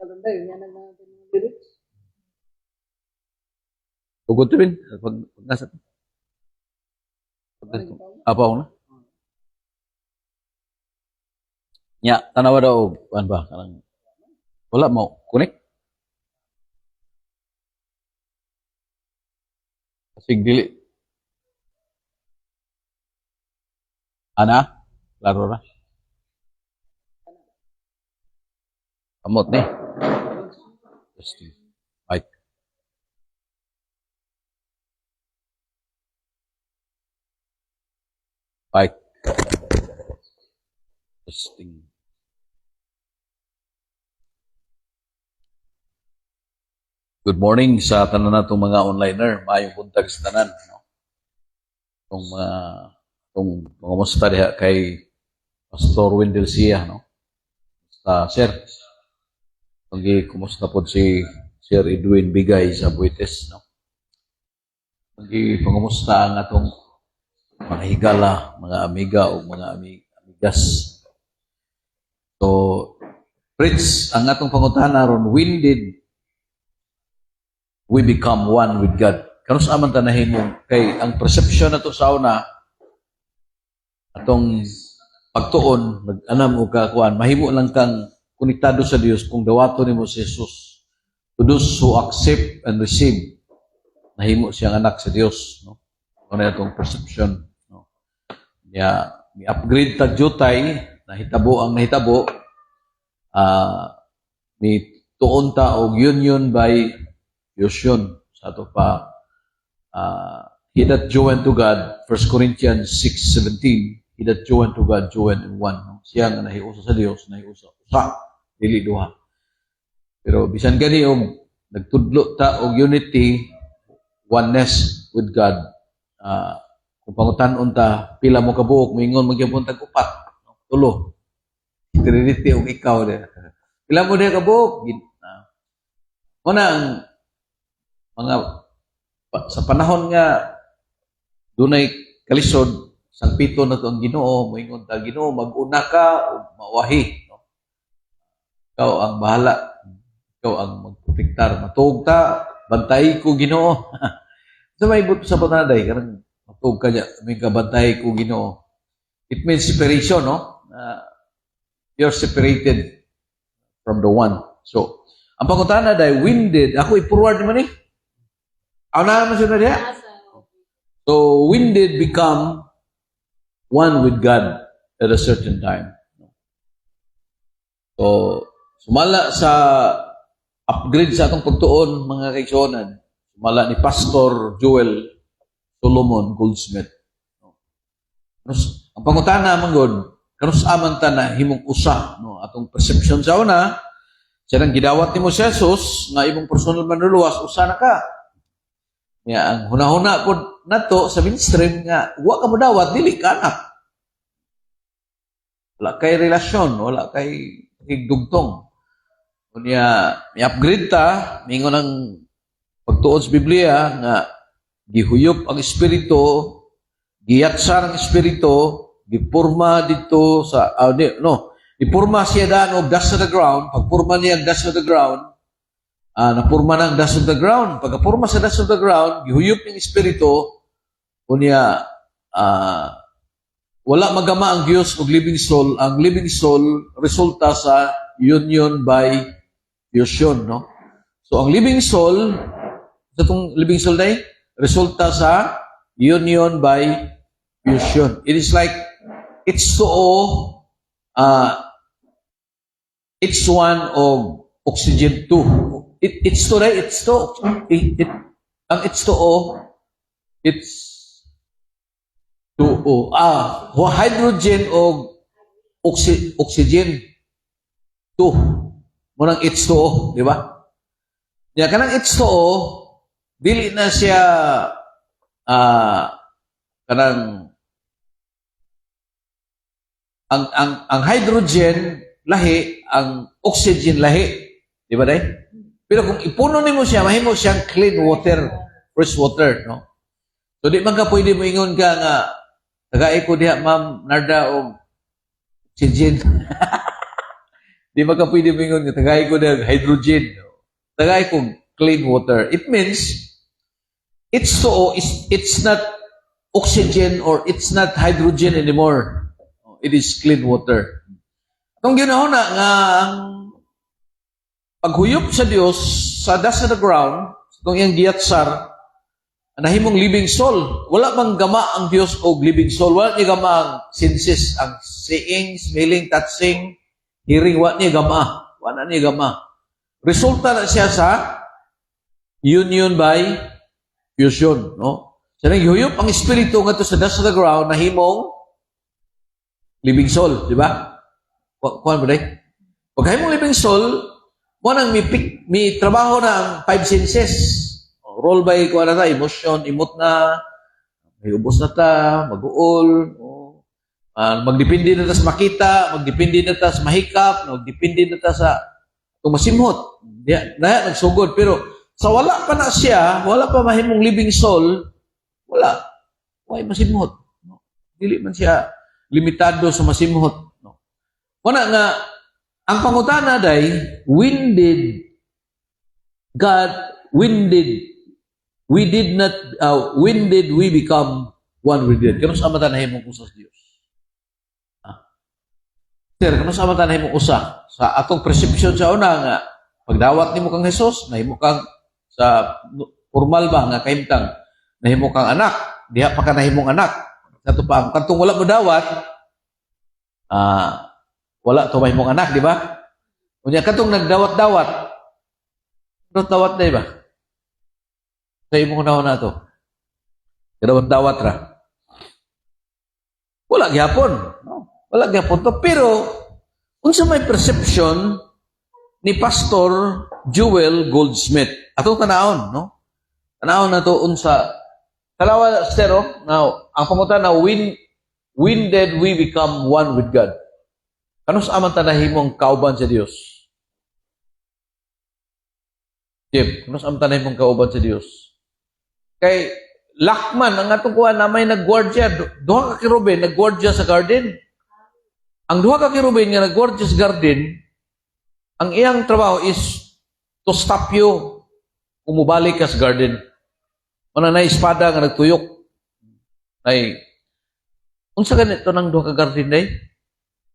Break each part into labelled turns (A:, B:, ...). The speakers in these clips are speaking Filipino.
A: Maganda yun, yan ang natin mga lyrics.
B: Tugod to rin. Pag nasa to. Apaw na. Nya, tanawa daw, ano ba? Wala mo, connect. Kasig dili. Ana? Klaro na. Kamot ni. Testing. Mic. Mic. Testing. Good morning sa tanan natong mga onliner. Maayong buntag sa tanan. No? Itong mga diha kay Pastor Wendell Sia. No? Sir, kumusta po si Sir Edwin Bigay sa Buites. No? Pangumusta ang atong mga higala, mga amiga o mga amigas. So, Fritz, ang atong pangutana ron, when did we become one with God? Kanus aman tanahin mo, kay ang perception na to sa una, atong pagtuon, nag-anam o kakuan, mahimo lang kang konektado sa Dios kung dawato nimo si Jesus. To those who accept and receive, nahimo siyang anak sa Dios. No? Ano na itong perception. No? Ni-upgrade tagjutay, nahitabo ang nahitabo, ni tuon ta og union by Yosyon sa ato pa he that joined to God, 1 Corinthians 6:17, he that joined to God, joined in one. No? Siya nga nahiusa sa Dios, nahiusa usa, dili duha. Pero bisan gani og nagtudlo ta og unity, oneness with God, kung pangutan-on ta, pila mo kabuok, moingon magyapon tag upat, no? Tulo. Trinity og ikaw de. Pila mo de kabuok? Una ang mga sa panahon nga dunay kalisod sang pito na to ang Ginoo, moingon ta Ginoo mag-una ka o mawahi, no? Ikaw ang bahala, ikaw ang magprotektar, matuog ta, bantay ko Ginoo. So may buto sa panaday kanang matuog ka niya, may kabantay ko Ginoo. It means separation, no? You're separated from the one. So ang pangutana dahil winded, ako i-forward naman eh. Ako na naman siya diya. So, when did become one with God at a certain time? So, sumala sa upgrade sa atong pagtuon, mga kaisonan, sumala ni Pastor Joel Solomon Goldsmith. Ang pangutana naman God, kanus aman ta na himong usa, no? Atong perception sa una, siya nang gidawat ni mo si Jesus, nga imong personal manluluwas, usa na ka. Ang hunahuna po nato sa mainstream nga, wa ka mo dawat, dili ka anak. Wala kay relasyon, wala kay higdugtong. Kunya, i-upgrade ta, mingon ang pagtuon sa Biblia, nga gihuyop ang Espiritu, giyatsar ang Espiritu, gipurma dito sa, ipurma siya daan og dust to the ground, pagpurma niya ang dust to the ground, napurma ng dust of the ground. Pagkapurma sa dust of the ground, gihuyop ng Espiritu, kunya, wala magama ang Diyos og living soul. Ang living soul resulta sa union by fusion, no? So, ang living soul, sa itong living soul na resulta sa union by fusion. It is like, H2O, H1 of oxygen 2. It's to right, it's to. Ang H2O, it's 2O. Hydrogen o oxygen 2. Munang H2O, di ba? Kaya kanang H2O, dili na siya kanang ang hydrogen lahi, ang oxygen lahi. Di ba day? Pero kung ipuno nimo siya, mahimo siyang clean water, fresh water, no? So di man ka pwede mo ingon ka nga tagay ko diha Ma'am Narda og oxygen. Di ba ka pwede mingon nga tagay ko ng hydrogen. Tagay ko clean water. It means it's not oxygen or it's not hydrogen anymore. It is clean water. Itong ginahon na nga ang paghuyop sa Dios sa dust of the ground, itong iyang giyatsar, nahimong living soul. Wala mang gama ang Dios og living soul. Wala niya gama ang senses, ang seeing, smelling, touching, hearing, wala niya gama. Wala niya gama. Resulta na siya sa union by fusion, no? Sa nangyuyop ang espiritu nga to sa dust of the ground, nahimong living soul, di ba? Kuhan mo day? Pag himong living soul, mo nang may trabaho na ang five senses. Roll by kuha na ta, emotion, imot na, may ubos na ta, mag-uol, magdepende na ta sa makita, magdepende na ta sa mahikap, magdepende na ta sa masimhot. Dahil nagsugod. Pero sa wala pa na siya, wala pa mahimong living soul, wala. Why masimhot? No? Dili man siya limitado sa masimhot. No? Wala nga, ang pangutana day, when did we become one with God? Kano sa mata na himong usa sa Dios? Sir, kano sa mata na himong usa? Sa atong perception sa una nga, pagdawat nimo kang Jesus, nahimo kang sa formal ba nga kahimtang, nahimo kang anak, diha pa ka nahimong anak. Kato pa, kantong wala mo dawat, wala to mahimong anak, di ba? Unya katong nagdawat-dawat, dawat na ba? Sa imong naon na to. Dawat-dawat ra. Wala gyapon, no? Wala gyapon to, pero unsa may perception ni Pastor Joel Goldsmith. Atong tanawon, no? Tanawon na to unsa. Talawa stero, now, ang pamuta na when did we become one with God? Ano sa aman tanahimong kauban sa Dios? Jim, ano sa aman tanahimong kauban sa Dios? Kay Lakman, ang atong kuha na may nagwardya, duha ka kirubin, nagwardya sa garden. Ang duha ka kirubin nga nagwardya sa garden, ang iyang trabaho is to stop you kung mubalik ka sa garden. Mana na espada nga nagtuyok. Ay, unsa ganito ng duha ka garden day?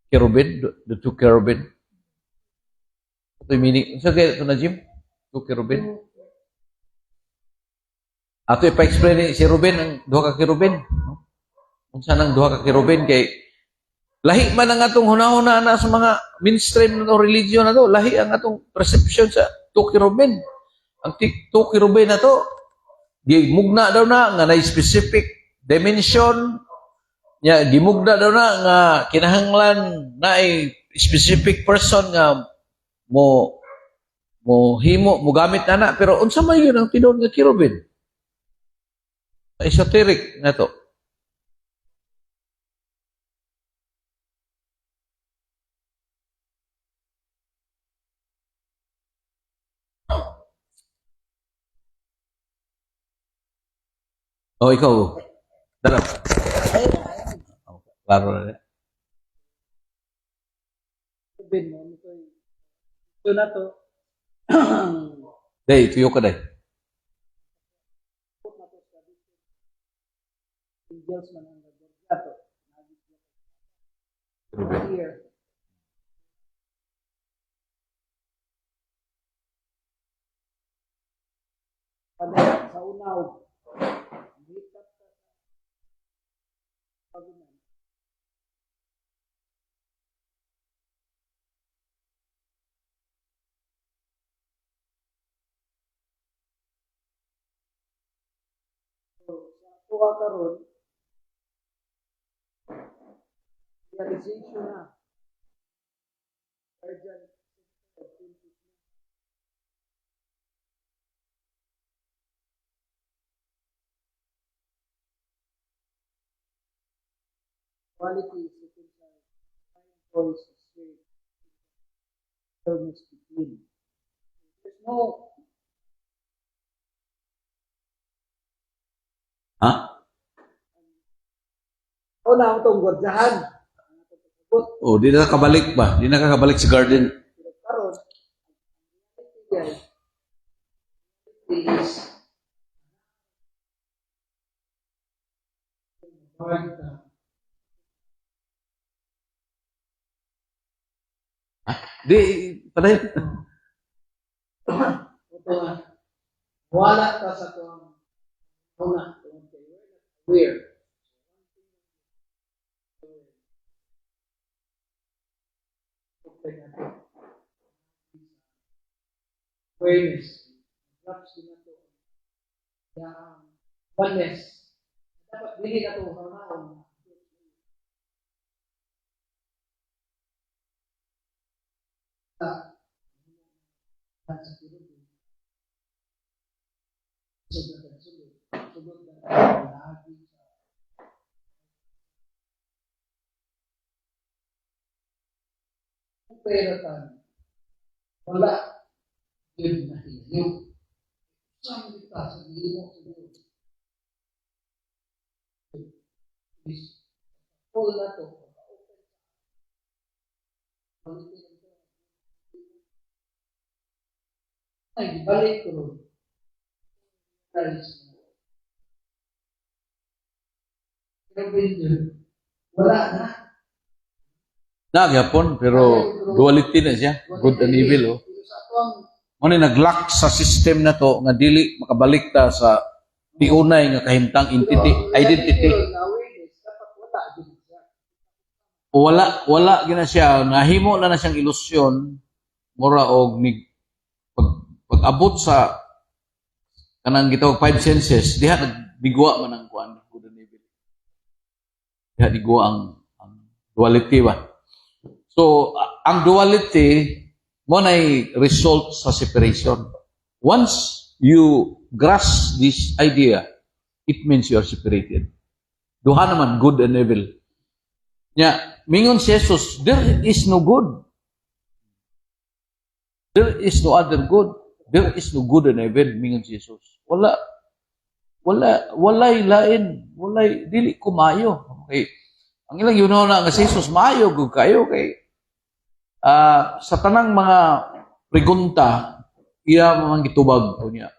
B: Cherubim, the two cherubim. Ito yung meaning. Unsa ganito na, Jim? Two cherubim. Ato ipa-explain ni si Ruben ang duha ka cherubim. Unsa nang duha ka cherubim kay lahi man ang atong hunahuna na sa mga mainstream na religion na to, lahi ang atong perception sa two cherubim. Ang two cherubim na to, gimugna daw na nga na specific dimension, nya gimugna daw na nga kinahanglan na ay specific person nga mo himo mo gamit na pero unsa may yun ang tinuod nga cherubim? Esoteric na to. Oh, ikaw. Dalaw. Klaro na.
A: Ben mo ito na to.
B: Day, tuyo ka day.
A: Angels man ang nagdadto. Here. Sa unaw. Kuha karon realization na urgent quality is inside voice is straight stillness between there's no
B: Ha?
A: na ang itong gwadyahan.
B: Oh, di na kakabalik ba? Di na kakabalik sa garden.
A: is hard na
B: Di, patay.
A: ito nga, wala ka sa tuwang una, tuwang kayo, aware. Awareness. Drops din ito. Kaya ang oneness. Dapat dili na ito hanaon. Sa Pilipinas. Sugod na lagi sa peratan. Wala yun na hiyo. Saan kita sa mo siguro? Full na to. Ay, balik ko rin. Wala na.
B: Nagyapon, pero duality na siya. Good and evil, oh. Muna nag-lock sa system na to, nga dili makabalik ta sa piunay nga kahimtang identity. Wala gina siya. Nahimo na siyang ilusyon, mura og pag-abot sa kanang gitawag 5 senses, diha nagbigwa man ang kuan, good and evil. Diha digwa ang duality ba. So, ang duality mo na'y result sa separation. Once you grasp this idea, it means you are separated. Duha naman, good and evil. Mingon si Jesus, there is no good. There is no other good. There is no good and evil, mingon si Jesus. Walay lain. Walay, dili ko maayo. Okay. Ang ilang yun na nga si Jesus, maayo gud kayo kay sa tanang mga pregunta, iya mga gitubag po niya.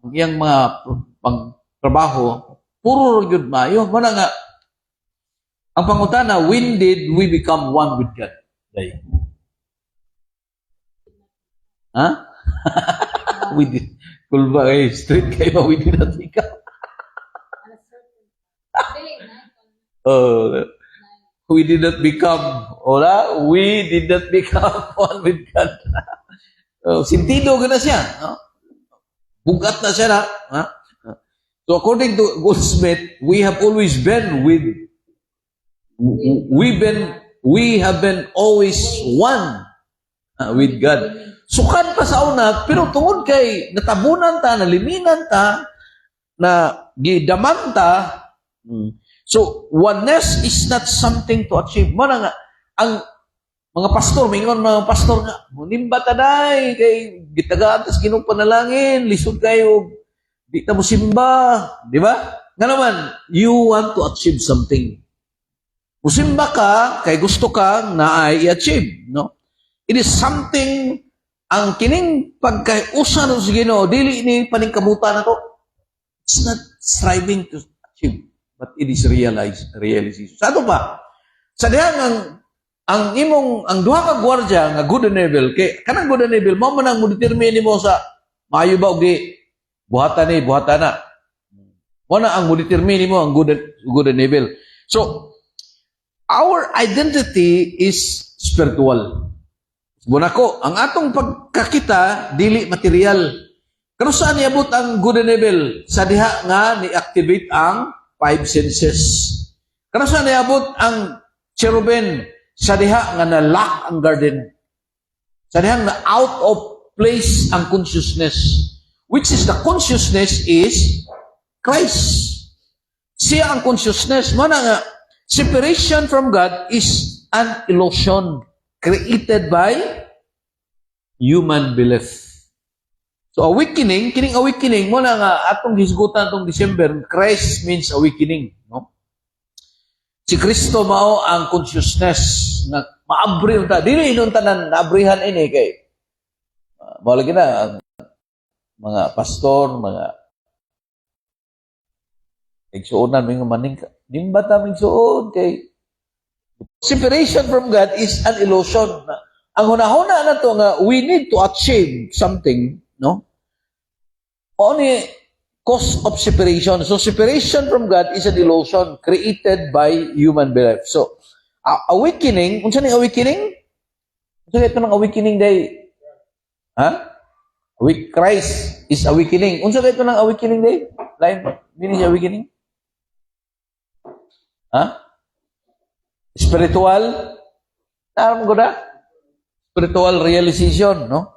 B: Ang iyang mga pang-trabaho, puro yun maayo. Mana nga, ang pangutana, when did we become one with God? Like, ha? We did. Kulba kayo, straight kayo, we did not become. We did not become, we did not become one with God. Sintido ka na siya. No? Bugat na siya na. So according to Goldsmith, we have always been we have been always one with God. Sukan pa sa una, pero tungod kay natabunan ta, naliminan ta, na gidaman ta, so, oneness is not something to achieve. Mana nga, ang mga pastor, mingon mga pastor nga, munimba taday, kay gitagaan, tas panalangin, lisod kayo, di ta mo simba, di ba? Nga naman, you want to achieve something. Musimba ka, kay gusto ka na ay i-achieve, no? It is something, ang kining pagkaiusa ng Ginoo, dili ni paningkamutan na to. It's not striving to achieve. But it is realization. Sa ato pa, sa dihang ang duha ka gwardiya nga good and evil, kay kanang good and evil, mo man ang mo-determine mo sa maayo ba ugi, buhatan na. Mo na ang mo-determine mo ang good and evil. So, our identity is spiritual. Bunako, ang atong pagkakita, dili material. Kano saan niabot ang good and evil? Sa diha nga ni-activate ang 5 senses. Kano saan niabot ang cherubim? Sa diha nga na-lock ang garden. Sa diha nga out of place ang consciousness. Which is the consciousness is Christ. Siya ang consciousness. Mana nga, separation from God is an illusion created by human belief. So awakening, kining awakening mo na nga atong hisgutan tong December, Christ means awakening, no? Si Kristo mao ang consciousness na maabri unta. Dili inon tanan naabrihan ini kay mao lagi na mga pastor, mga igsuonan, mga maning, di ba ta igsuon kay separation from God is an illusion. Ang hunahuna na to nga we need to achieve something, no? Only cause of separation. So separation from God is an illusion created by human belief. So awakening, unsa ning awakening? Unsa ito ng awakening day? Ha? Christ is awakening. Unsa ito ng awakening day? Lain, dili siya awakening? Ha? Spiritual, alam ko na? Spiritual realization, no?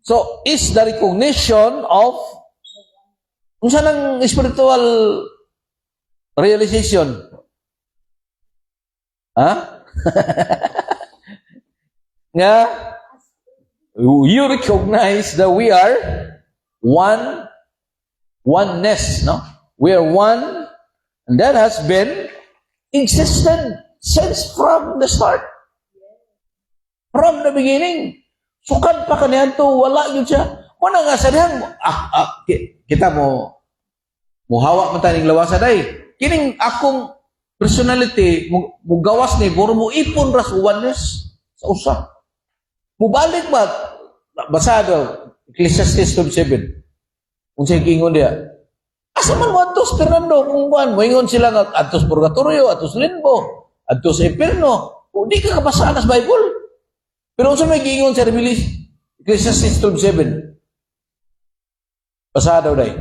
B: So, is the recognition of unsa nang spiritual realization? Ha? Nga, you recognize that we are oneness, no? We are one, and that has been existed since from the start. From the beginning. Sukad pa kaniyan to, wala yun siya. Muna nga sa dihan, kita mo, muhawa man taning lawasan ay. Kining akong personality, mugawas ni, buro mo ipon ras oneness sa usa. Mubalik ba? Basa daw, Ecclesiastes 12:7. Kung siya kingon diya, asa man mo atos, Fernando, kung buwan, moingon sila nga, atos purgatorio, atos limbo, atos impierno, o di ka kabasaan sa Bible. Pero kung sa may kingon sa Ecclesiastes 12:7, basa daw day.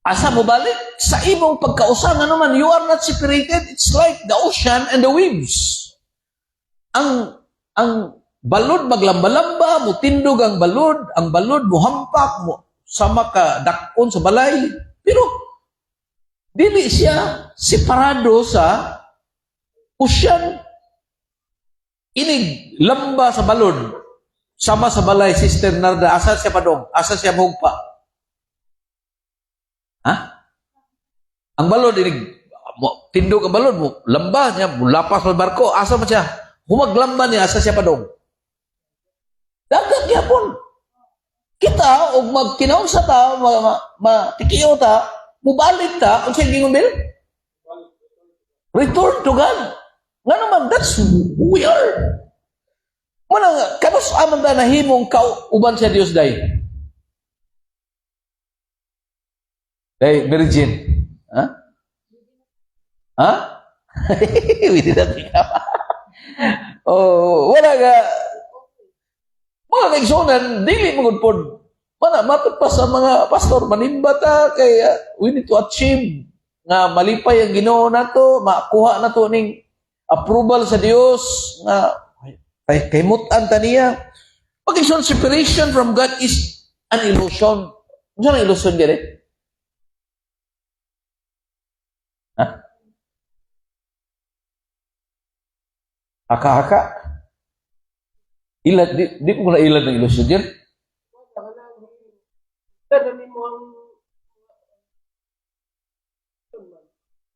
B: Asa mo balik? Sa imong pagkausa nga naman, you are not separated. It's like the ocean and the waves. Ang balod maglamba-lamba, mutindog ang balod muhampak mo sama ka dakon sa balay. Pero dili siya separado sa ocean. Inig lamba sa balod sama sa balay, Sister Narda, asa siya padong? Asa siya mahugpa? Ha? Ang balod, tindog ang balod mo, lamba niya, lapas sa barko, asa mo siya? Humaglamba niya, asa siya padong? Dagat niya po. Kita, o magkinaon sa ta, matikiyo ta, mubalik ta, kung siya gingumbil? Return to God. Nga naman, that's who we are. Manang, kanos aman ta nahimong kauban sa Dios day? Day, virgin. Ha? Ha? Hindi na tingnan. Oh, wala nga. Mga kaigsunan, dili mo gudpod. Mana, matod pa sa mga pastor, manimba ta, kay we need to achieve nga malipay ang Ginoo nato, makuha nato ning approval sa Dios, nga kay mutan ta niya. Pag-igsunan, separation from God is an illusion. Ano ang illusion gani? Ha? Haka-haka. Ilat, di ko na ilat ng ilusyon yan.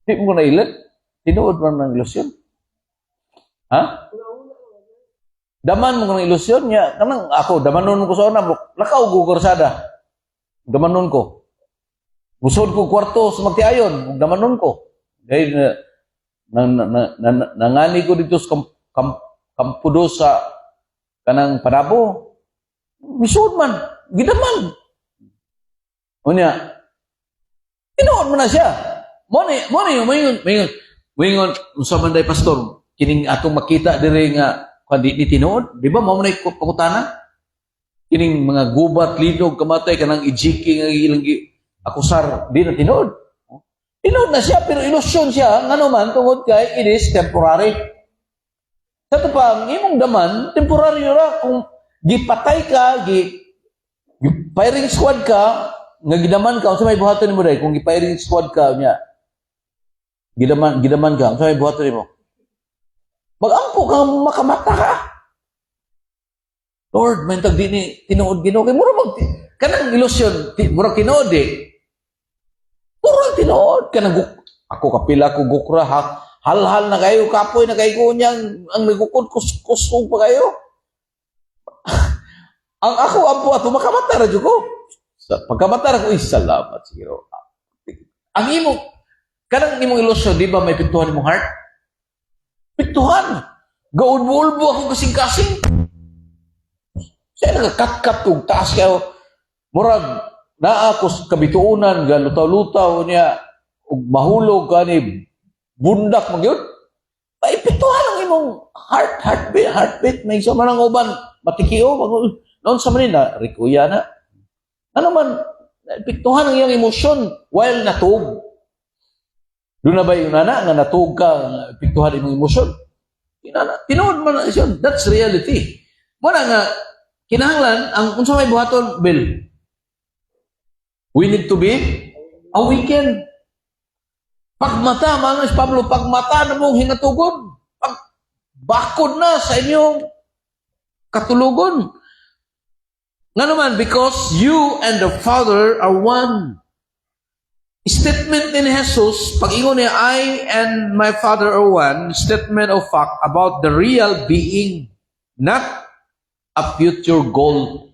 B: Di mo na ilat. Tinuod mo ng ilusyon. Ha? Daman mo ng ilusyon niya. Kanang ako, damanon ko sa una. Lakaw ko kursada. Damanon ko. Busod ko kwarto sa magtiayon. Damanon ko. Dahil nangani ko dito sa kampudo sa kanang Panabo. Misud man. Gidaman. Unya. Tinuod mo na siya. Moni yung mayingon sa manday pastor. Kining atong makita diri nga kundi ni tinuod. Di ba? Mao na pakutana. Kining mga gubat, linog, kamatay, kanang ijiki nga ilang akusar. Di na tinuod. Tinuod na siya, pero ilusyon siya. Nga naman, tungod kay it is temporary. Sa ito pa, ang imong daman, temporary ra. Kung gipatay ka, firing squad ka, nga gidaman ka, sa may buhaton mo dahil, kung gipiring squad ka, niya, gidaman ka, sa may buhaton mo. Mag-ampo ka, makamata ka. Lord, may tag di ni tinuod Ginoo kay mura kanang ilusyon, mura kinood eh. Mura tinuod kanang ako kapila ko gukra Hal-hal na kayo, kapoy na kayo niyang, ang nagkukusog pa kayo. Ang ako, ampo ato, makamata na ko. Pagkamata na ko, salamat, siguro. Ang imo, kanang imong ilusyon, di ba may pintuhan imong heart? Pintuhan. Gaulbo-ulbo ako kasing-kasing. Siya nagkakat-kat kung taas kayo. Murag, naa ko kabituunan, lutaw-lutaw niya, ug mahulog ka ni bundak mo yun. Ay, pintuhan ang imong heartbeat. May isa man ang uban, matikiyo. Noon sa manila, rikuya na. Ano man, pintuhan ang iyong emosyon while natug. Doon na ba yung nana nga natug ka, pintuhan imong emosyon? Tinood man na isyon. That's reality. Muna nga, kinahanglan, ang unsa may buhaton, Bill, we need to be awakened. Pagmata, manos Pablo, pagmata na mong hinatugon. Bakod na sa inyong katulugon. Nga naman, because you and the Father are one. Statement ni Jesus, pag-ingon niya, I and my Father are one, statement of fact about the real being, not a future goal.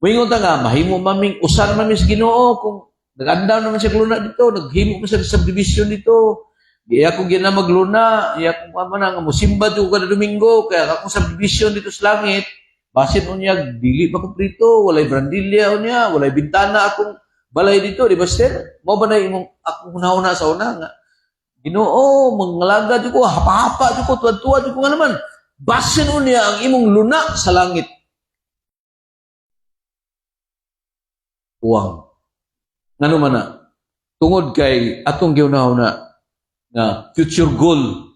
B: Wingon ta nga, mahimo maming usan maming sa Ginoo kung nag-andaw naman siya gluna dito, naghimo mo sa subdivision dito. Iya ko gina magluna, iya ko man nga musimba do kada Domingo, kaya akong subdivision dito sa langit, basin unya dili pa kumplito, walay brandilya unya, walay bintana akong balay dito, di ba sir? Mo ba na imong akong hunahuna sa una nga? Ginoo, mangalaga jud ko, hapa-hapa jud ko, tuwa-tuwa jud ko nga naman. Basin unya ang imong luna sa langit. Uwang. Ngano man na, tungod kay atong giunahuna nga future goal.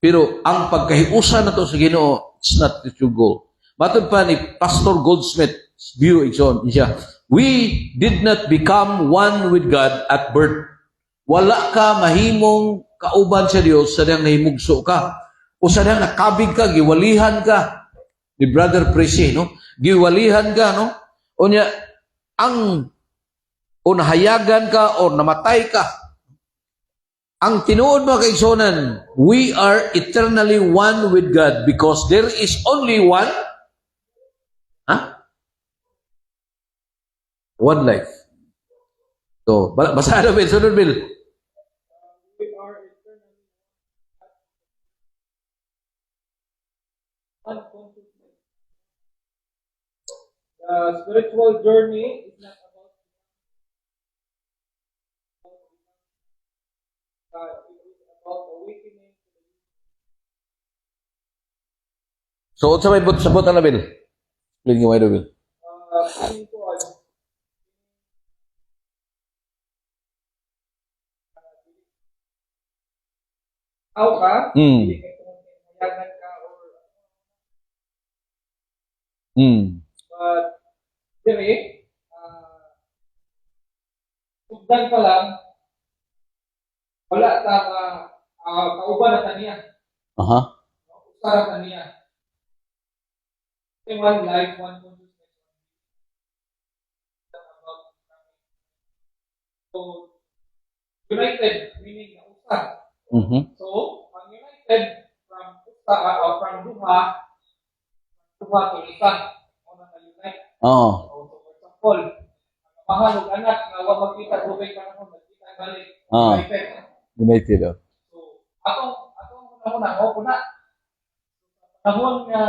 B: Pero ang pagkahiusa na to sa Ginoo, it's not future goal. Matod pa ni Pastor Goldsmith's view siya, we did not become one with God at birth. Wala ka mahimong kauban sa Dios sa diyang nahimugso ka. O sa diyang nakabig ka, giwalihan ka. Ni Brother Presi, no? Giwalihan ka, no? O niya, o nahayagan ka o namatay ka. Ang tinuod mga kaigsonan, we are eternally one with God because there is only one one life. So, basa na Bill, sunod Bill.
A: We are eternally one consciousness. The spiritual journey is not about it is about awakening to the
B: So, sa may sabot na Bill. Bill, nga may Bill.
A: feeling ko tao ka, hindi ka mayagan ka but dire, tugdan pa lang, wala ta kauban na taniya. Usara taniya. One life, one consciousness. So, united, meaning na usar. So, ang united from duha to isa, una na unite. So, for example, mahal ng anak na huwag magkita tubig ka naman, magkita balik.
B: United.
A: So, atong una, panahon nga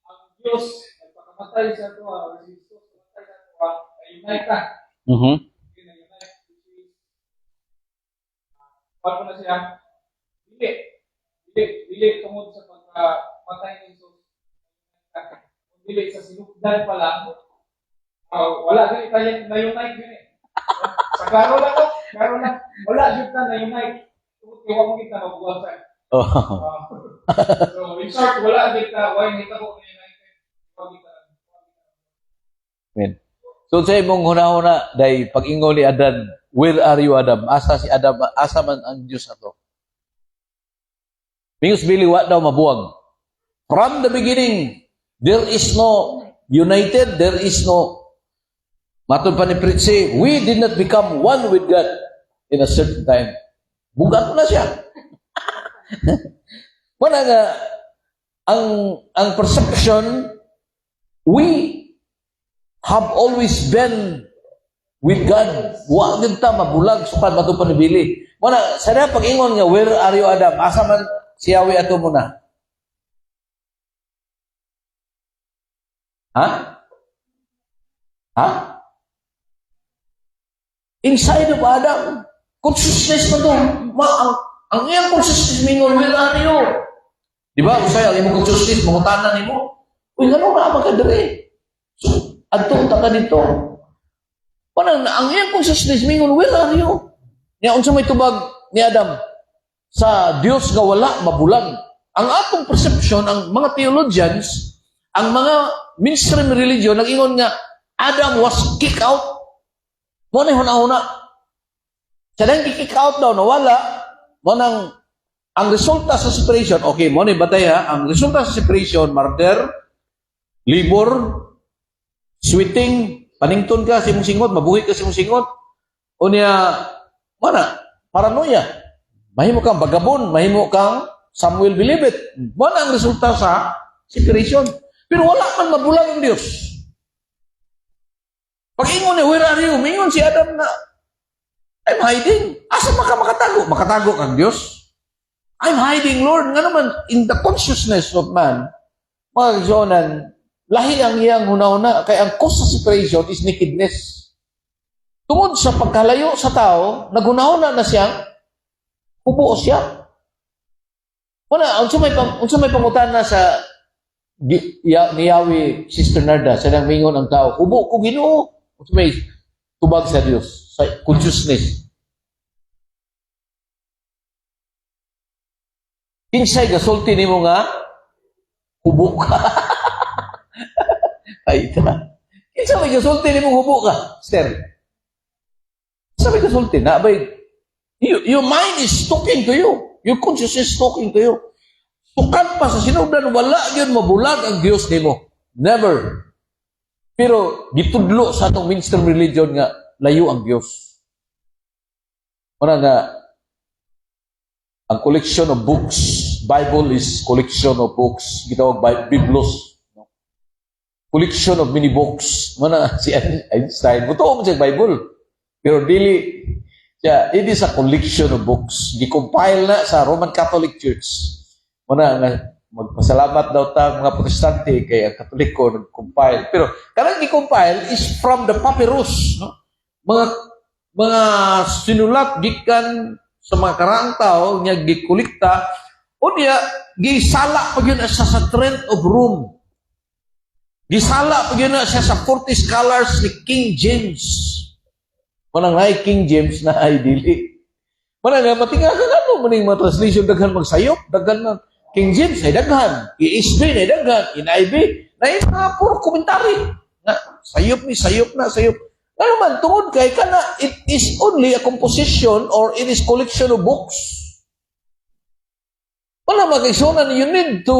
A: ang Diyos nagpakamatay sa ito, or si Jesus nagpakamatay sa ito, unite ka. Unite, which is, paano na siya? Dili tungod sa pagkamatay ni Jesus. Dili sa sinugdan pa lang, wala din tayo na-unite din eh. Sa klaro lang, wala din tayo na-unite. Iwan mo kita mag-buwasan. So, in short, wala din tayo, why hindi tayo na-united? Iwan kita.
B: Amen. So, sa imong huna-huna, dahil pag-ingo ni Adan, where are you, Adam? Asa si Adam? Asa man ang Diyos na to? Mingos biliwa daw mabuwag. From the beginning, there is no united, there is no, matod pa ni Pritzi, we did not become one with God in a certain time. Bugat na siya. Wala nga, ang perception, we have always been with God. Wa gyud ta mabulag sukad mato panibili. Wala, sada pag-ingon nga, where are you, Adam? Asa man si Yahweh ato muna? Ha? Ha? Inside of Adam. Consciousness mo to. Ang iyang consciousness mingon, where are you? Di ba? Usay, ang imong consciousness, mangutanan nimo. Uy, gano'n na magkadari. So, adto ta ka dito. Parang ang iyang consciousness mingon, where are you? Niya, unsa may tubag ni Adam? Sa Dios nga wala, mabulag. Ang atong perception, ang mga theologians, ang mga mainstream religion, nag-ingon nga, Adam was kicked out. Mo na huna-huna. Siya nang kick out daw, nawala. Mo nang, ang resulta sa separation, okay, mo na batay ha, ang resulta sa separation, murder, libor, sweating, panington ka sa imong singot, mabuhi ka sa imong singot, o niya, mana, paranoia. Mahimo kang bagabon, mahimo kang Samuel Bilibet. Mo na ang resulta sa separation. Pero wala man mabulag ang Diyos. Pag-ingon niya, where are you? Mingon si Adam na, I'm hiding. Asa makatago? Makatago kang Diyos? I'm hiding, Lord. Nga naman, in the consciousness of man, mga kaisonan, lahi ang iyang huna-huna, kaya ang cause of separation is nakedness. Tungod sa pagkalayo sa tao, naghuna-huna na siyang hubo siya. Una, unsa may pangutan na sa ni Yahweh, Sister Narda, sa nang mingon ang tao, hubo ko Ginoo. Unsa may tubag sa Dios, sa consciousness. Kinsay gasulti nimo nga hubo ka. Ay ta. Kinsay may gasulti nimo hubo ka, Sister? Kinsay may gasulti na bay your mind is talking to you. Your consciousness is talking to you. Sukat pa sa sinugdan, wala yun mabulag ang Diyos nimo. Never. Pero gitudlo sa atong mainstream religion nga layo ang Diyos. Una nga, ang collection of books, Bible is collection of books. Gitawag Biblos. Collection of many books. Mana si Einstein, buto mo siya Bible. Pero dili, siya, it is a collection of books. Gi-compile na sa Roman Catholic Church. Muna nga, magpasalamat daw ta mga protestante kay ang Katoliko nag-compile. Pero kanang gi-compile is from the papyrus, no? Mga sinulat gikan sa mga karaang tao nga gikolekta o niya gisala pag yun siya sa Trent of Rome. Gisala pag yun siya sa 40 scholars ni King James. Manang ay King James na ay dili. Manang nga matinga ka ano maning mga translation daghan magsayop, daghan na King James ay daghan, ESV ay daghan, NIV na mga puro komentary. Na sayop na. Ano man, tungod kay kana, it is only a composition or it is collection of books. Wala magkaisonan, you need to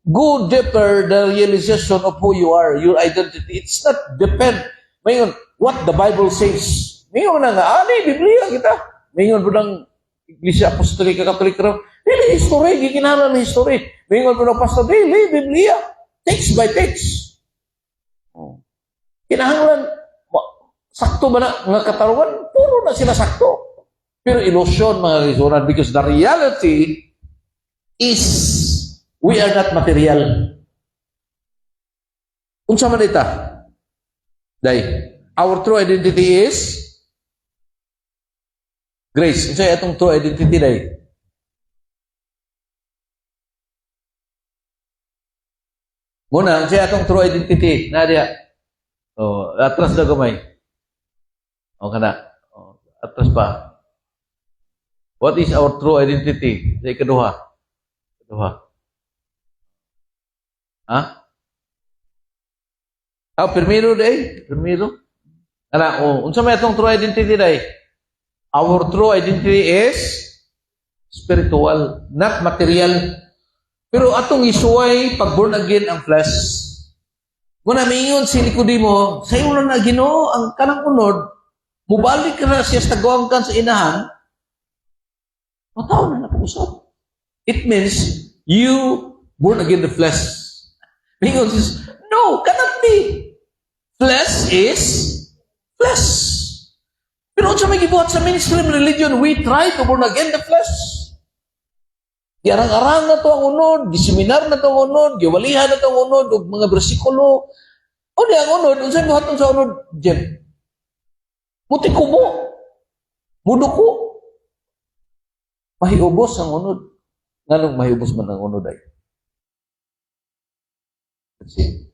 B: go deeper the realization of who you are, your identity. It's not depend. Mayon, what the Bible says. Mayon na nga, Biblia kita. Mayon po ng Iglesia Apostolika Katolika. Dili, history, gikinala ng history. Mayon po ng pastor, dili, Biblia. Text by text. Kinahanglan, sakto ba na nga katarungan? Puro na sila sakto. Pero illusion, mga kaisonan, because the reality is we are not material. Unsa man ita? Our true identity is grace. Unsa atong true identity day? Muna, unsa atong true identity? Nadia. Oh, atras na gamay. O kana. Oh, atras pa. What is our true identity? Sa ikaduha. Ha? Primero day. Unsa may atong true identity day? Our true identity is spiritual, not material. Pero atong isuway pag born again ang flesh. Muna mingon si Nicodemo, sa iyo na Ginoo ang kanang unod, mubalik ka na siya sa gawangkan sa inahan, Matao na napag-usap. It means you born again the flesh. Mingon says, no, cannot be. Flesh is flesh. Pero sa may gibuhat sa mainstream religion, we try to born again the flesh. Giarang-arang na to ang unod, giseminar na to ang unod, giwalihan na to ang unod, ug mga bersikulo. O di ang unod, unsay buhaton sa unod, Jem? Muti kubo. Muduko. Mahiubos ang unod. Nganong mahiubos man ang unod ay? Kasi,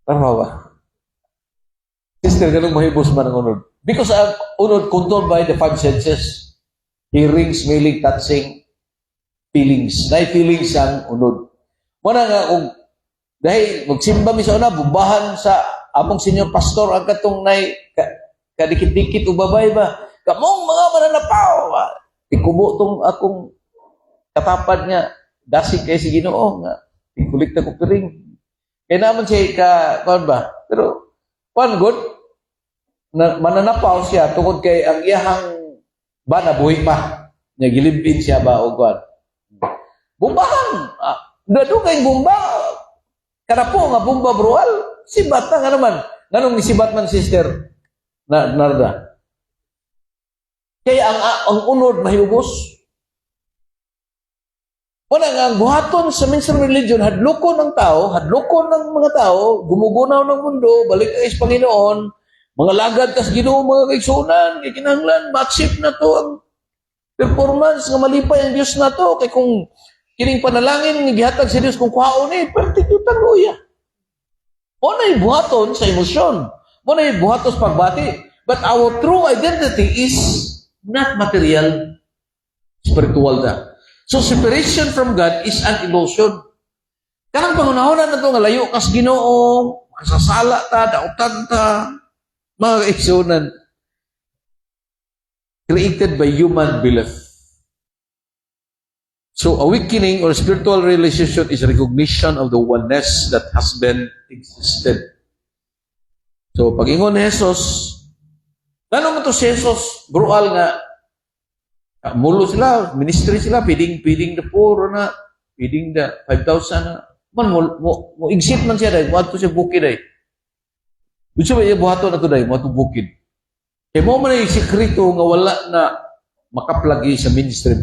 B: tama ba? Sister, ganun mahibos man ang unod. Because ang unod controlled by the five senses. Hearing, smelling, touching, feelings. Dahil feelings ang unod. Muna nga, kung dahil magsimba mi sa una, bubahan sa among senior pastor, ang katong nay, kadikit-dikit ubabay ba? Kamong mga mananapaw! Tikubo tong akong katapad nga, dasig kay si Ginoo nga, tikulik na kupiring. Kaya naman siya kuwan ba? Pero, kuwan good, mananapaw siya tungkol kay ang iyahang ba nabuhi pa. Niya gilimbin siya ba o kuwan. Bumbahan! Nadugay bumba. Kanapo nga bumba brual. Sibat na nga naman. Nanong nisibat man sister Narda. Kaya ang unod mahilubos. Wala nga, ang buhaton sa mainstream religion, hadlokon ng tao, hadlokon ng mga tao, gumugunaw ng mundo, balik kayo sa Panginoon, mga lagad kas Ginoo, mga kaigsunan, kinahanglan, ma-accept na to ang performance, nga malipay ang Diyos na to, kay kung kining panalangin, gihatag sa Diyos, kung kuhaon pertikutan luya. Muna buhaton sa emosyon, muna buhaton sa pagbati, but our true identity is not material, spiritual na. So, separation from God is an illusion. Karang pangunahonan na ito, nga layo kas Ginoo, kasasala ta, dautan ta, mga kaigsunan. Created by human belief. So, awakening or spiritual realization is recognition of the oneness that has been existed. So, pag-ingon ni Jesus, gano'n mo to si Jesus, brual nga, mulo sila, ministry sila, feeding the poor na, feeding the 5,000 na. Man, mo exit man siya dahil, buhat to siya bukid dahil. Gusto ba iya buhato na to dahil, buhat to bukid. Kaya mo man yung sikrito nga wala na makaplagi sa ministry.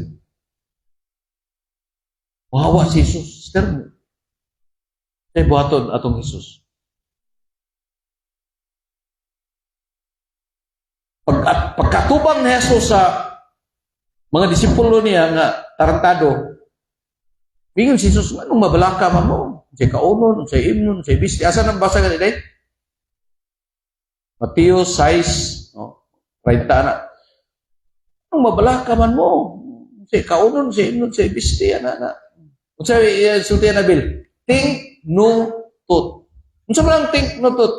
B: Wawa si Jesus. Sister mo. Kaya buhaton atong Jesus. Pagkatubang ni Jesus sa mga disipulo niya nga tarantado, mingon si Jesus, anong mabalaka man mo? Say kaunon, say imnon, say bisti. Asa nang basa ka nila? Mateo 6, no? 30 na. Anong mabalaka man mo? Say kaunon, say imnon, say bisti. Kung sabi, sulti na Bill, think no tut. Kung sabi lang think no tut.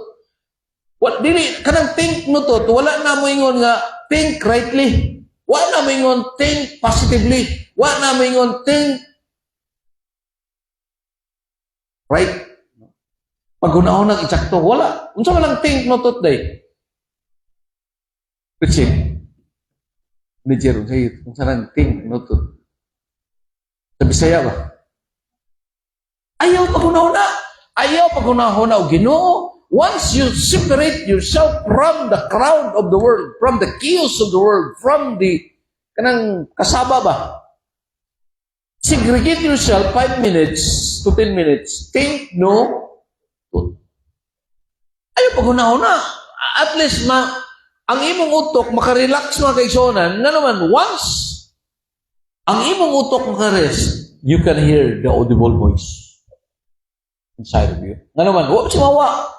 B: Kanang think no tut, wala na mo ingon nga, think rightly. Wala na mingon think positively. Wala na mingon think right. Pag-unahon ng eksakto, wala. Unsa man lang think no tot day. Preaching. Leger, unsa lang think no tot. Sa Bisaya ba? Ayaw pag-unahon na. Ayaw pag-unahon na o Ginoo. Once you separate yourself from the crowd of the world, from the chaos of the world, from the kanang kasaba ba? Segregate yourself 5 minutes to 10 minutes. Think no. Ayaw pag-una-una. At least, ang imong utok, makarelax mga kaigsonan, nga naman, once ang imong utok makarest, you can hear the audible voice inside of you. Nga naman, huwag siya mawa.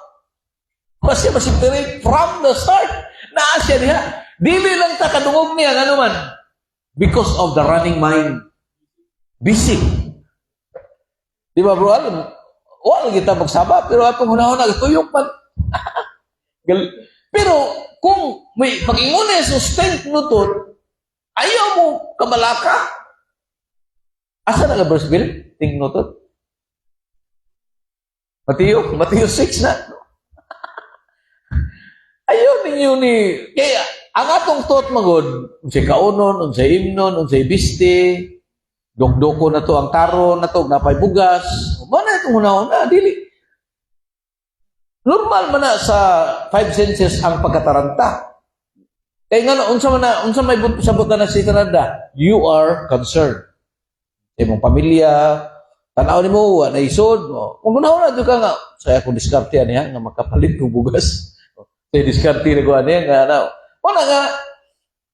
B: Kasi masipirate from the start. Naasya niya. Dili lang ta kadungog niya. Ano man? Because of the running mind. Busy. Di ba bro? Wala kita magsaba. Pero atong hunahuna, tuyok man. Pero kung may pag-ingon na sustain nutot, ayaw mo kabalaka. Asa na ka verse Bill? Ting nutot? Mateo 6 na. Ayaw ninyo ni... Kaya, ang atong thought magod, unsay kaunon, unsay himnon, unsay biste, dok-doko na to ang taro na to, napay bugas. Mo na itong una-una, dili. Normal man na sa five senses ang pagkataranta. Kaya nga, unsa may sabot na si Tanada, you are concerned. Sa imong pamilya, tanaw ni mo, na isod, kung una-una, doon ka nga, saya akong diskarte niya, nga makapalit ng bugas. Saya diskarte na ko niya, nga, wala nga,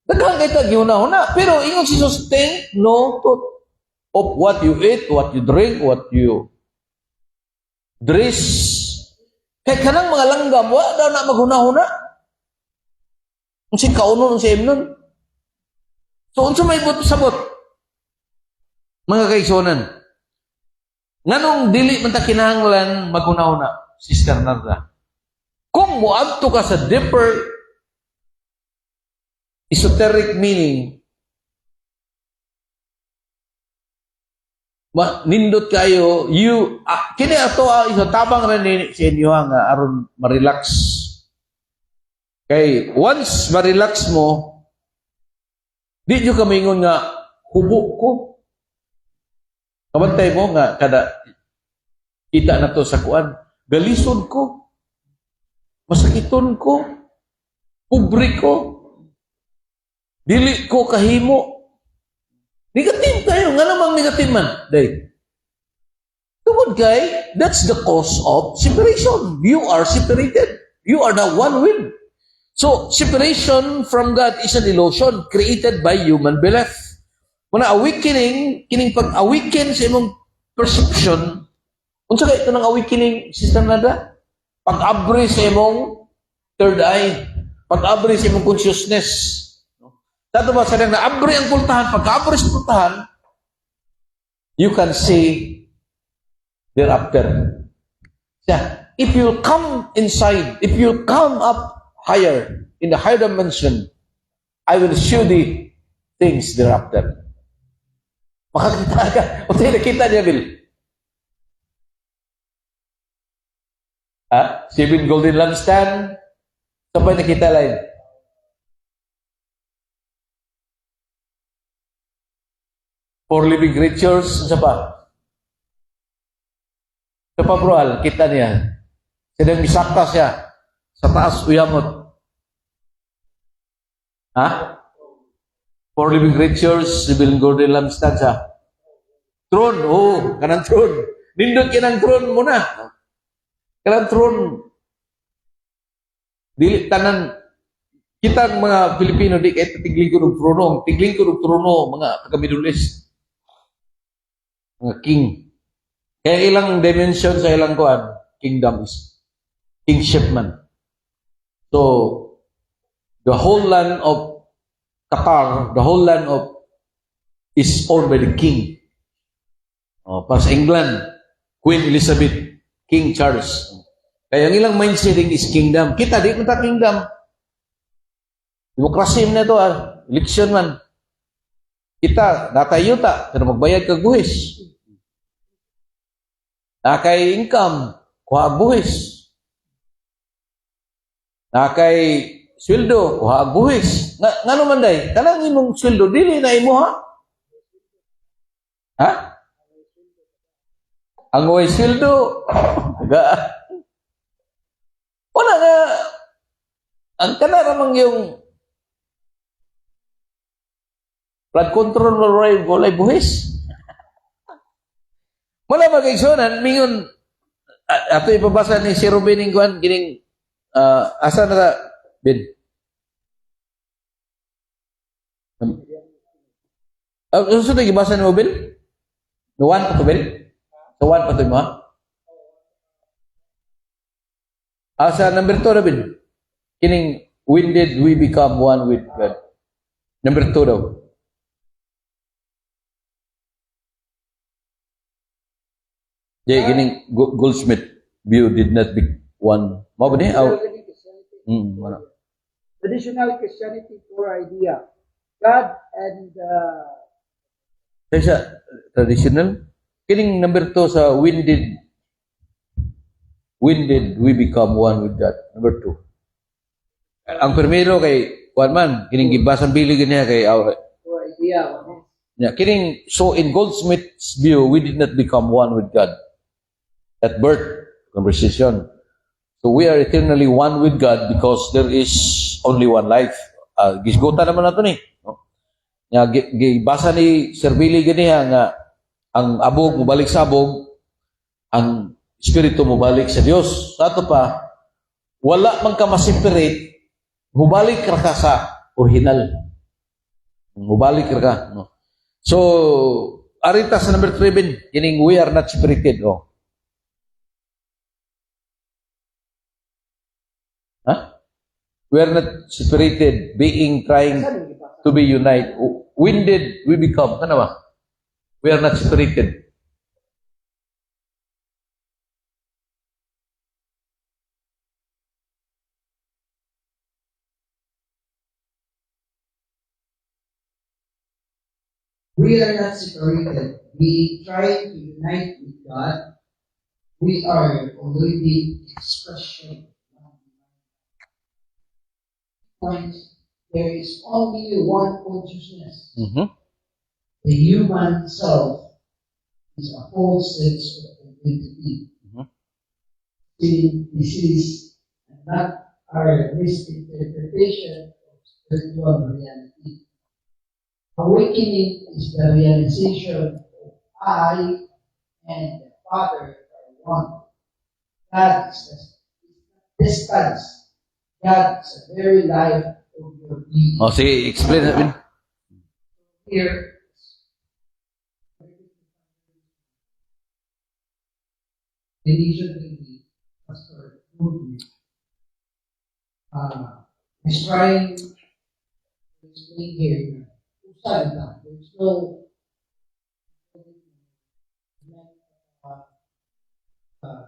B: daghang kita giuna-una. Pero ingon si Jesus, take note of what you eat, what you drink, what you dress. Kaya kanang mga langgam, wala daw na maghuna-huna. Unsay kaunon, unsay himnon. So, unsa may sabot? Mga kaisonan, nganong dili man ta kinahanglan maghuna-huna, Sister Narda? Kung muadto ka sa deeper esoteric meaning, nindot kayo, kini ato iso tabang ra ni sa inyo nga aron ma-relax. Kay once ma-relax mo, di nyo kamingon nga hubo ko. Kabantay mo nga kada kita na to sa kuan, galisod ko, masakiton ko, pobre ko, dili ko kahimo. Negative tayo. Nga namang negative man. Day. Tungod kay, that's the cause of separation. You are separated. You are now one with. So, separation from God is an illusion created by human belief. Muna awakening, kining pag-awaken sa imong perception, unsa kay ito ng awakening, Sister Nada? Pag-abri sa imong third eye. Pag-abri sa imong consciousness. Dato ba sadang naabri ang pultahan, pagka-abri sa pultahan, you can see thereafter. Yeah. If you come inside, if you come up higher, in the higher dimension, I will show thee things thereafter. Makakita ka. O tayo nakita niya, Bill? Seven golden lampstand. Sabay nakita lang. Four living creatures, sa pa? Sa pa, bro, kita niya. Sinang misakta siya. Sa taas, uyamot. Four living creatures, seven golden lampstands, Throne, kanang throne. Nindot kinang throne muna. Kanang throne. Dili tanan, kita mga Pilipino, di kahit tigling ko ng trono. Tigling ko ng trono, mga taga-Middle East. Mga king. Kaya ilang dimension sa ilang kuan, kingdom is kingship man. So, the whole land of Qatar, the whole land of is owned by the king. Para sa England, Queen Elizabeth, King Charles. Kaya ang ilang mindset is kingdom. Kita, di kita kingdom. Demokrasya na ito, election man. Kita, natayo ta, pero magbayad ka buhis. Nakay income, kuha buhis. Nakay sweldo, kuha buhis. Nga naman day, kanang imong sweldo, dili na imo Ang way sweldo, wala nga, ang kanaramang yung blood control walay buhis. Wala magigsonan, mingon, ato ipabasa ni si Ruben Inguan, gining, asa na ta, Ben? Gusto na gibasa ni mo, Ben? No one pa to, Ben? So one pa to mo, Asa number 2 na, Ben? Kining, when did we become one with God? Number 2 daw. Yeah, kining Goldsmith view did not be one. Mo ba ni? Wala.
C: Traditional Christianity core idea. God and
B: Sa traditional? Kining number 2 sa when did we become one with God? Number 2. Ang primero kay Kuan man, kining gibasan bili niya kay
C: Core idea. Ano?
B: yeah, kining so in Goldsmith's view, we did not become one with God at birth, conversation. So we are eternally one with God because there is only one life. Gisgota naman nato ni. No? Nga gibasa ni Sir Billy ganiha nga ang abog mobalik sa abog, ang espiritu mobalik sa Dios. Sa ato pa, wala man ka ma-separate, mubalik ra ka sa original. Mubalik ra ka, no. So, arita sa number 3, kining we are not separated, oh. Huh? We are not separated, being trying
C: Saan yung gipasa?
B: to be united. When did we become? Ano ba? We are not separated.
D: We are not separated. We try to unite with God. We are already expression. Point, there is only one consciousness.
B: Mm-hmm.
D: The human self is a whole sense of identity.
B: Mhm.
D: See, this is not our misinterpretation of spiritual reality. Awakening is the realization of I and the Father are one. God is the distance. God is the very life of your being.
B: Oh, sige, explain natin.
D: Here, religion will be Pastor Goodwin is trying to explain here. Usad lang. There's no uh,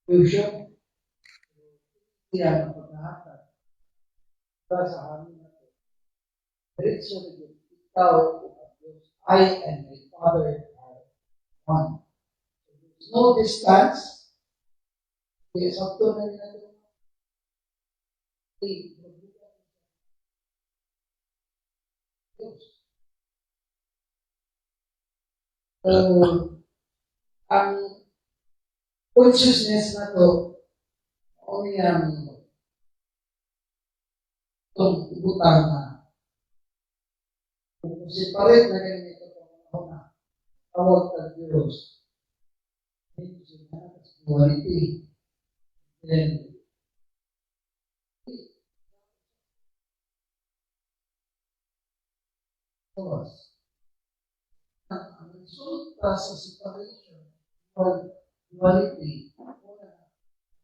D: fusion. Kaya ang pagkakataon. Diba sa amin na ito? Diretso na yun. Ikaw, Diyos, I and my Father are one. So there's no distance. Kaya sakto na rin natin. Diyos. So, ang consciousness na to, only ang itong ibutang na kung separate na ganito itong na tawag ng Diyos. Ito siya na duality. Then, Diyos. Ang resulta sa separation or duality,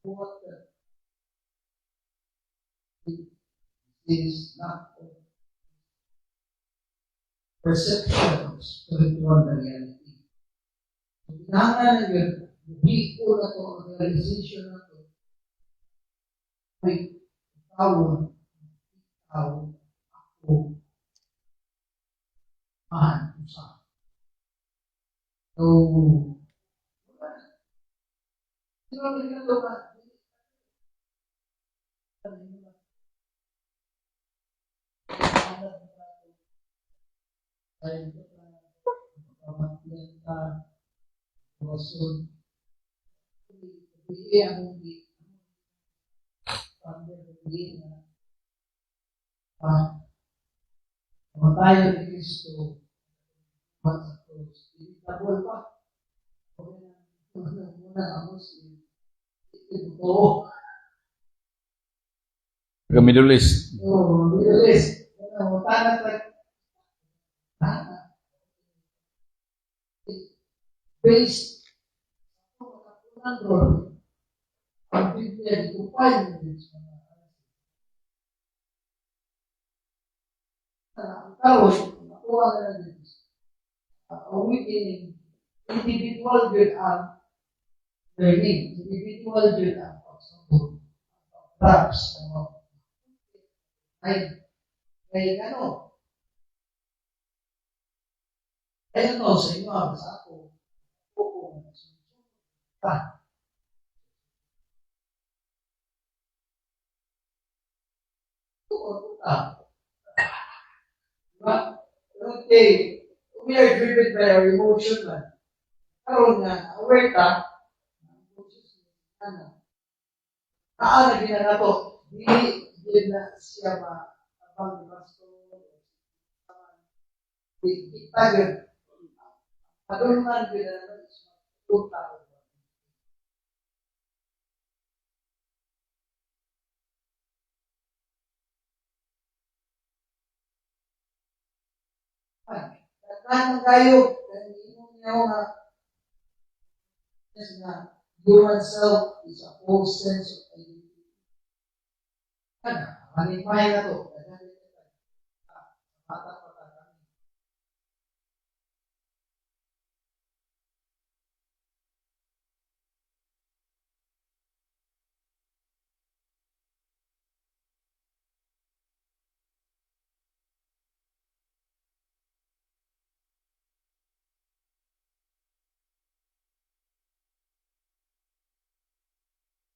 D: what is not perception of spiritual reality. So, kailangan na yun, biko na to, ang realization na to, may tawag, ako, mahal ko sa. So, sino ang ginagawa? Ay, pamatiyan ka, wasun, hindi ang hindi, hindi na, kamatayan ni Kristo, sa krus, hindi tabol pa, muna ang Muslim, ito,
B: Middle East.
D: Middle East, tanat like, based on ang Biblia, ikupain mo din sa mga ang tao, nakuha na lang din. Awakening, individual yun ang learning, individual yun ang pagsabot, traps, ay, Kaya gano'n. Kaya ito sa inyo, sa ako, kung ta. Diba? Okay, we are driven by our emotion man. Karoon nga, aware ka, na ginagato, di na siya abang basto, kita yun. Padulungan ginagato, punta ko. Nagkano kayo, human self is a whole sense of identity. Manipay na to.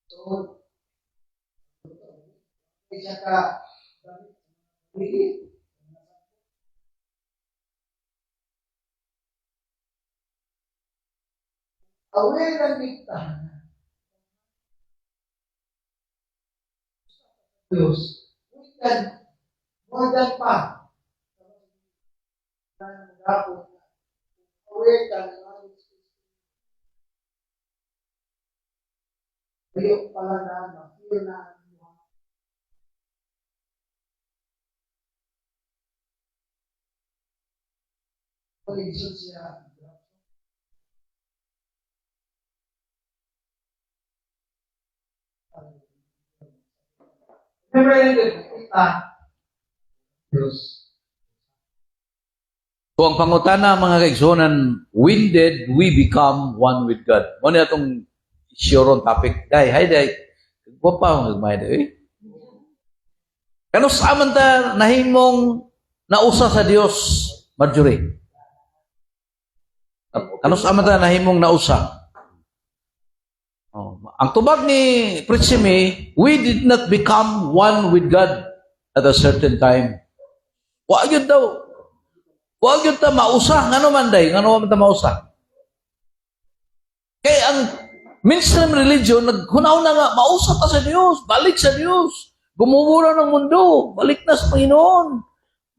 D: So, siya ka, aware ng bigtahan. Diyos, we can, more than pa, aware ka ng kayo pala na ma-feel na pag-iisip siya. Remember kita, Diyos.
B: So ang pangutana mga kaigsunan, when did we become one with God? Muna itong sure topic. Day, hi day. Huwag pa akong nagmay day. Kano sa aman ta nahimong nausa sa Dios, Marjorie? Kano sa aman ta nahimong nausa? Oh, ang tubag ni Pritsime, we did not become one with God at a certain time. Wag yun daw. Wag yun ta mausa. Ngano man day? Ngano man ta mausa? Kaya ang mainstream religion, naghunaw na nga, mausa ka sa Diyos, balik sa Diyos, gumumura ng mundo, balik na sa Panginoon.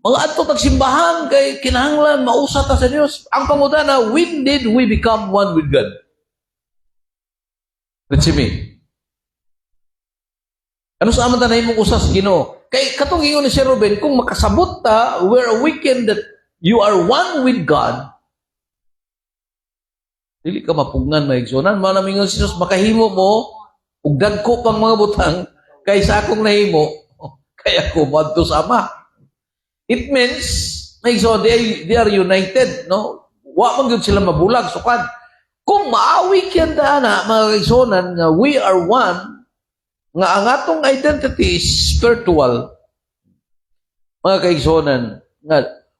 B: Mga ato tagsimbahan, kay kinahanglan, mausa ka sa Diyos. Ang pangutana, when did we become one with God? Ritsimi. Ano sa aman tanay mong usas, Ginoo? Kay katong ingon ni Sir Ruben, kung makasabot ta, we're awakened that you are one with God, dili ka mapungan, maigsunan. Manaming si Jesus, makahimo mo, ug dagko pang mga butang, kaysa akong nahimo, kaya ko madto sa Ama. It means, maigsunan, they are united, no? Wa man gyud sila mabulag, sukad. Kung maawi kyan na, mga kaigsunan, nga we are one, nga ang atong identity is spiritual, mga kaigsunan, nga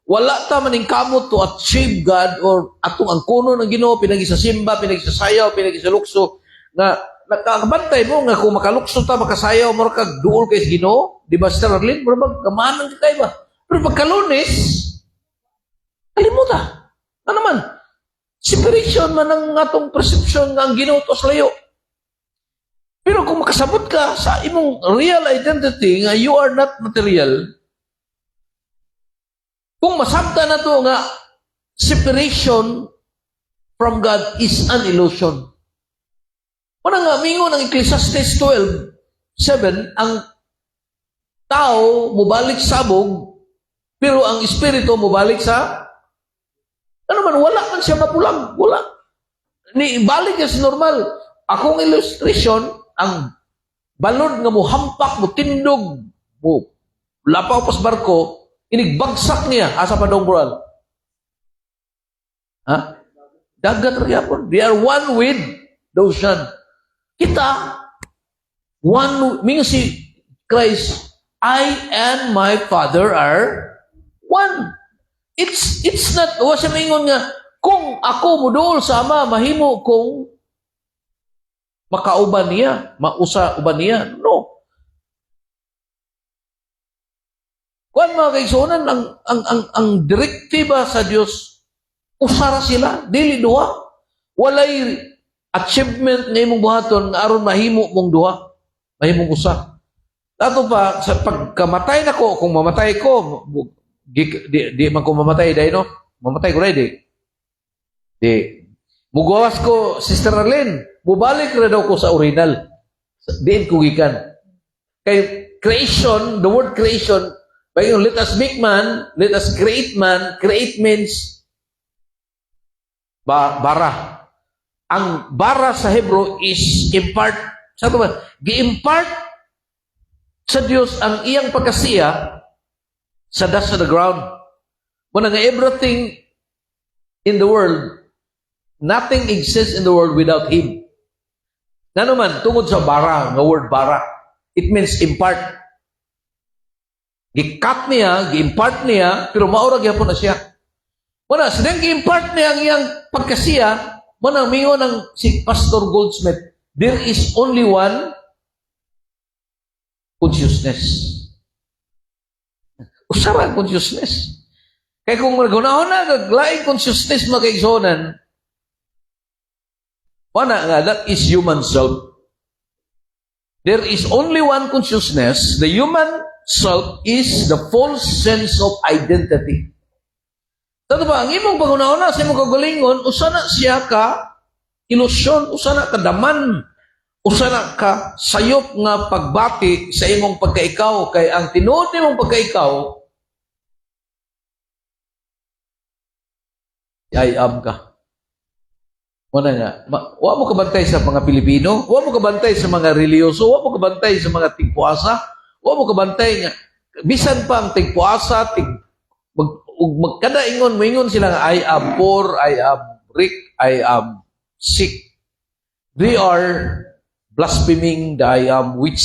B: wala ta maning kamot to achieve God or atong ang kuno ng Ginoo pinag-isasimba, pinag-isasayaw, pinag-isalukso nga nakakabantay mo nga kung makalukso ta, makasayaw mo ka duol kay Ginoo, di ba Sister Arlene? Pero magkamanan kay ba? Pero pagka-Lunes, kalimutan. Ano naman? Separation man ang atong perception nga ang Ginoo to sa layo. Pero kung makasabot ka sa imong real identity nga you are not material, kung masabta na to nga separation from God is an illusion. Una nga, mingon ang Ecclesiastes 12:7, ang tao mubalik sa sabog, pero ang espiritu mubalik sa ano man, wala man siya mapulang. Wala. Ni balik niya sa normal. Akong illustration, ang balod nga mo hampak, mo tindog, mo lapaw pas barko, inigbagsak niya asa pa dong bural. Ha? Dagat magyapon. They are one with the ocean. Kita, one, mingo si Christ, I and my Father are one. It's not, wa siya mingon nga, kung ako muduol sa Ama, mahimo kung makauban niya, mausa-uban niya. No. Kuan mga kaigsunan, ang direktiba sa Dios, usara sila, dili duha. Walay achievement nga imong buhaton nga aron mahimo mong duha, mahimong usa. Ato pa sa pagkamatay nako, kung mamatay ko, di man ko mamatay dai no. Mamatay ko dai di. Mugawas ko Sister Arlene, mubalik ra daw ko sa original. Diin ko gikan. Kay creation, the word creation, bayon let us make man, let us create man. Create means bara. Ang bara sa Hebrew is impart. Sa ito ba? Gi-impart sa Diyos ang iyang pagkasiya sa dust of the ground. Muna nga everything in the world, nothing exists in the world without Him. Na naman, tungod sa bara, nga word bara, it means impart. Gi-cut niya, gi-impart niya, pero maurag yapon na siya. Muna, sinang gi-impart niya ang iyang pagkasiya, muna, mingon ng si Pastor Goldsmith, there is only one consciousness. Usara consciousness. Kaya kung magunahon na, gaglaing consciousness makaigsonan, wala nga, that is human self. There is only one consciousness. The human self is the false sense of identity. Tato ba, ang imong pagunahon na sa imong kagalingon, usana siya ka ilusyon, usana ka daman, usana ka sayop nga pagbati sa imong pagkaikaw. Kay ang tinuod nimong pagkaikaw, I am ka. Muna nga, wa mo kabantay sa mga Pilipino, wa mo kabantay sa mga reliyoso, wa mo kabantay sa mga tigpuasa, wa mo kabantay nga, bisan pa ang tigpuasa, magkada ingon, moingon sila nga, I am poor, I am rich, I am sick. They are blaspheming the I am, which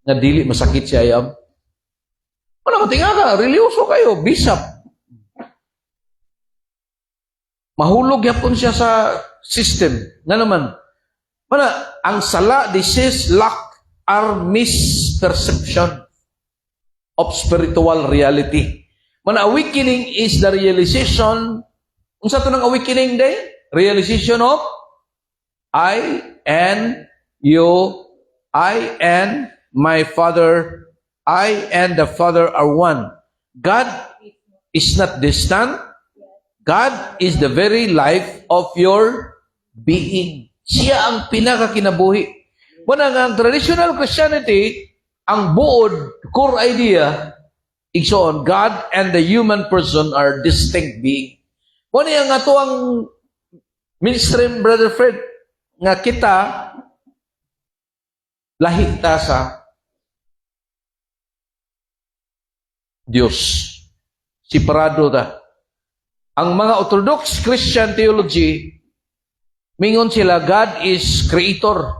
B: nga dili masakit si I am. Wala matinga ka, reliyoso kayo, bishop. Mahulog yapon siya sa system. Nga naman, ang sala, disease, lack, are misperception of spiritual reality. Awakening is the realization, unsa to ng awakening day? Realization of I and you, I and my Father, I and the Father are one. God is not distant. God is the very life of your being. Siya ang pinakakinabuhi. Muna nga, ang traditional Christianity, ang buod, core idea, igsoon, God and the human person are distinct being. Muna nga ito ang mainstream, Brother Fred, nga kita, lahi ta sa Diyos. Separado ta. Ang mga Orthodox Christian theology, mingon sila, God is creator.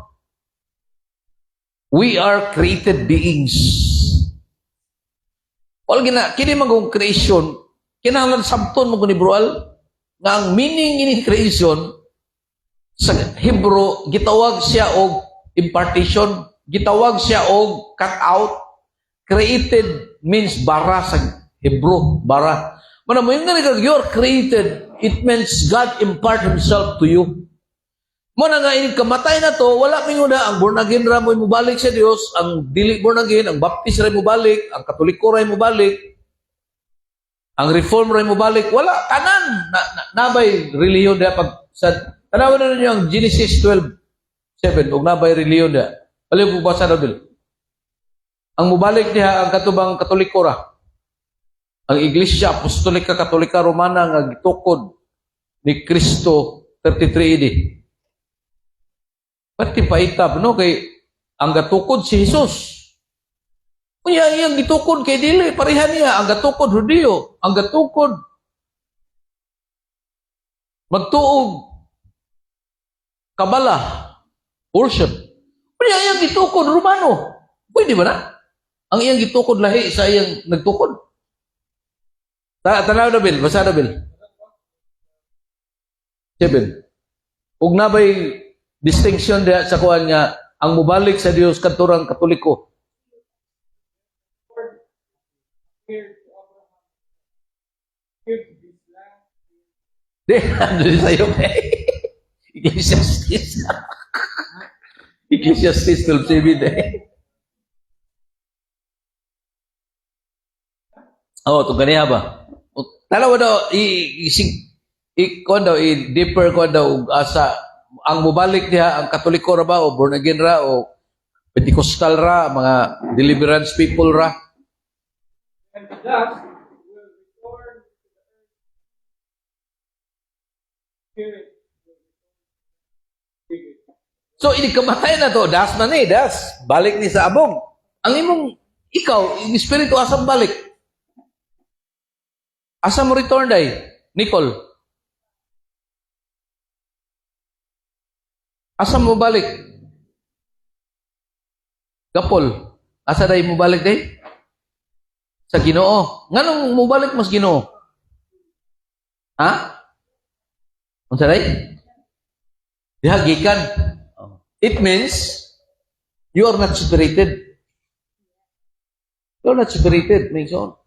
B: We are created beings. Wala gina, kini magong creation, kinahanglan sabton mo ni Brual, nga ang meaning ini creation, sa Hebrew, gitawag siya og impartition, gitawag siya og cut out. Created means bara sa Hebrew, bara. Mana mo yung nga you're created, it means God impart Himself to you. Muna nga, kamatay na to, wala mingo na, ang born again ra mo balik sa Dios, ang dili born again, ang baptist ra mo balik, ang katoliko ra mo balik, ang reform ra mo balik, wala, tanan, nabay reliyon na pag, tanawan na ninyo ang Genesis 12:7, huwag nabay reliyon na, alam ko basa na bil. Ang mubalik niya, ang katubang katoliko ra, ang Iglesia Apostolika Katolika Romana nga gitukod ni Kristo 33 AD. Pati paitab, no? Kay ang gatukod si Jesus. Kunya iyang gitukod kay dili, pareha niya. Ang gatukod Hudiyo. Ang gatukod magtuog kabala, worship. Kunya iyang gitukod Romano. Pwede ba na? Ang iyang gitukod lahi sa iyang nagtukod. Tanaw na Bill, basa na Bill. 7. Ug nabay distinction diha sa kuan nga ang mubalik sa Dios kadturang Katoliko. Di, ano din sa'yo eh. Ecclesiastes. Ecclesiastes 12:7 eh. Oh, ito ganiha ba? Dalawa daw, kuan daw, i-deeper kuan daw, asa, ang mubalik niya, ang Katoliko ra ba, o born again ra, o Pentecostal ra, mga deliverance people ra.
A: And the dust will return to the earth. Spirit will return.
B: So, ini kamatay na to, das na ni, das. Balik ni sa abong. Ang imong, ikaw, yung espiritu, asam balik? Asa mo return day? Nicole? Asa mo balik? Gapol? Asa day mo balik day? Sa Ginoo. Nganong mo balik mas Ginoo? Ha? Unsa day? Diha gikan. It means you are not separated. You are not separated. Means on.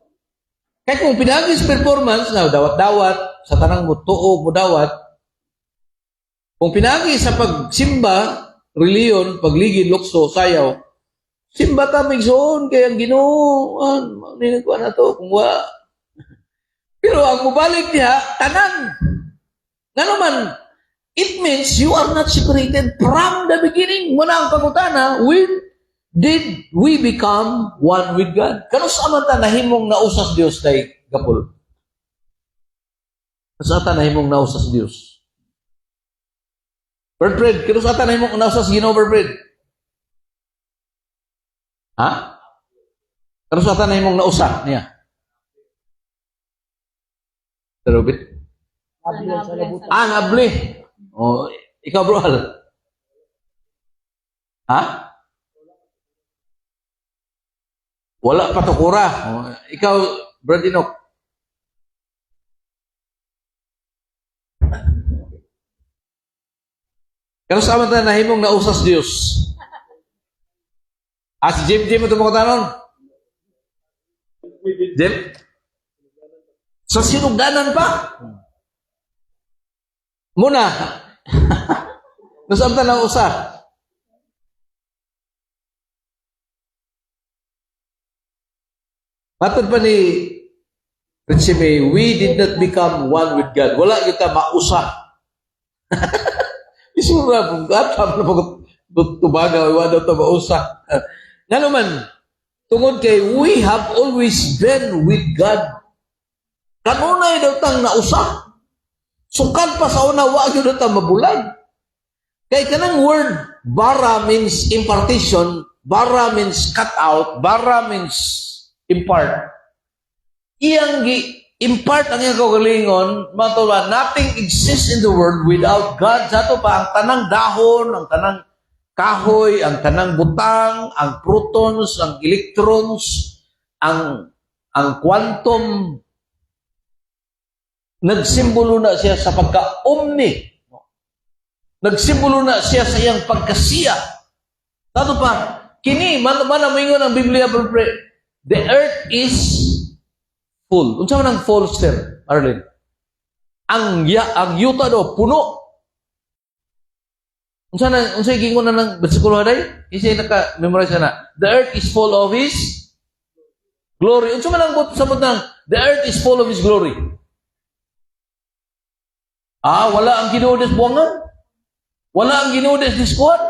B: Kaya kung pinagis performance na dawat-dawat, sa tanang mo tuo mo dawat, kung pinagis sa pagsimba, reliyon, pagligid, lukso, sayaw, simba ka, migsoon, kaya ang Ginoo, ninagwa na to, kung wa. Pero ang mubalik niya, tanan. Nga naman, it means you are not separated from the beginning. Muna ang pagutana, when did we become one with God? Kanus amanta nahimong nausas Dios kay Gapol? Kanus ata nahimong nausas Dios? Bertred, kanus ata nahimong nausas Ginoo, Bertred? Ha? Kanus ata nahimong nausa niya? Robert? Nabli. Oh, ikaw bro, ha? Wala pa tukura. Oh, ikaw, Brad Inok. Kano sa aman na nahimong nausas Diyos? Si Jim mo ito mga tanon? Jim? Sa sinugdanan pa? Muna. Nasaan ta ng usa? Matod pa ni Prinsipe, we did not become one with God. Wala kita mausa. Isura, kung gatam na pag-tubaga, wala ito mausa. Nga naman, tungod kay, we have always been with God. Kanunay daw tang nausa. Sukad pa sa una, wag yun daw tang mabulag. Kay kanang word, bara means impartition, bara means cut out, bara means impart. Iyang impart ang iyang kagalingon, matuwa, nothing exists in the world without God. Sa ito pa, ang tanang dahon, ang tanang kahoy, ang tanang butang, ang protons, ang electrons, ang quantum, nagsimbolo na siya sa pagka-omni. Nagsimbolo na siya sa iyang pagkasiya. Sa ito pa, kini, manamingon ang Biblia, the earth is full. Unsa man ang full, sir, Arlen? Ang yuta do puno. Unsa gingon na ng bersikulo day? Isa naka-memorize na. The earth is full of His glory. Unsa man ang sabot nang the earth is full of His glory? Wala ang Ginoo des buwangan. Wala ang Ginoo des diskuan.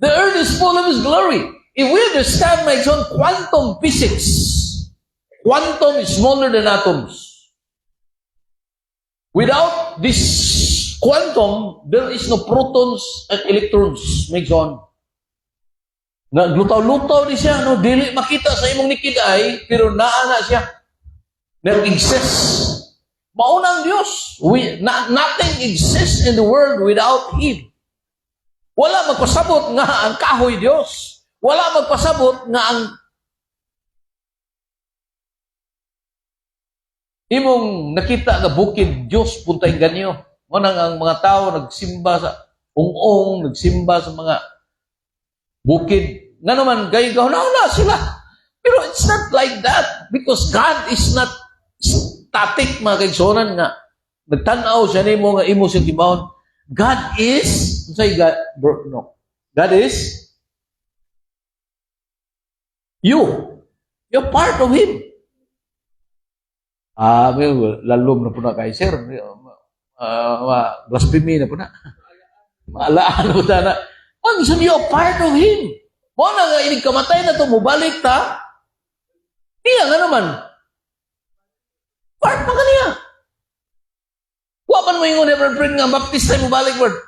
B: The earth is full of His glory. If we understand my own quantum physics, quantum is smaller than atoms. Without this quantum, there is no protons and electrons. My son. Naglutaw-lutaw di siya, no? Dili makita sa imong nikid ay, pero naana siya. Nag-exist. Maunang Diyos. Nothing exists in the world without Him. Wala magpasabot nga ang kahoy Diyos. Wala magpasabot nga ang imong nakita nga bukid Diyos puntay ganyo. Manang ang mga tao nagsimba sa ung-ung, nagsimba sa mga bukid. Nga naman, gahuna sila. Pero it's not like that. Because God is not static, mga kaigsonan nga. Nagtanaw siya nimo nga imo siyang gibawon. God is, say God, no. God is you. You're part of Him. Lalom na po na kay sir. Blasphemy na po na. Maalaan po na. So you're part of Him. Mo na nga, inig kamatay na to, mubalik ta. Niya nga naman. Part pa ka niya. Wa man mo yung never bring nga, baptist tayo mubalik, word.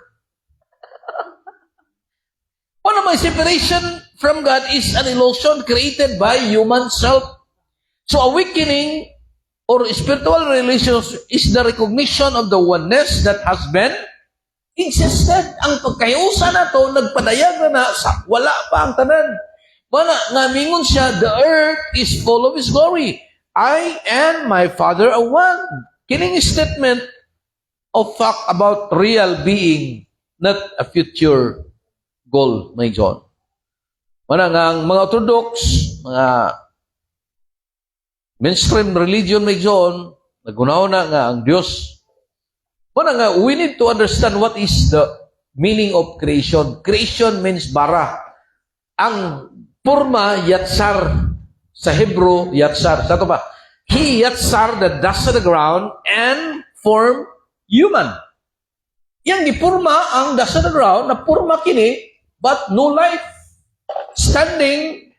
B: One of my separation from God is an illusion created by human self. So awakening or spiritual relations is the recognition of the oneness that has been existed. Ang pagkayusa na to, nagpadayag na sa wala pa ang tanan. Mana, nga mingon siya, the earth is full of His glory. I and my Father are one. Kining statement of fact about real being, not a future goal, my John. Mana nga ang mga Orthodox, mga mainstream religion, my John, nagunaw na nga ang Diyos. Mana nga, we need to understand what is the meaning of creation. Creation means bara. Ang purma, yatsar. Sa Hebrew, yatsar. Sa ito ba? He yatsar the dust of the ground and form human. Yang gipurma ang dust of the ground, na purma kini, but no life. Standing,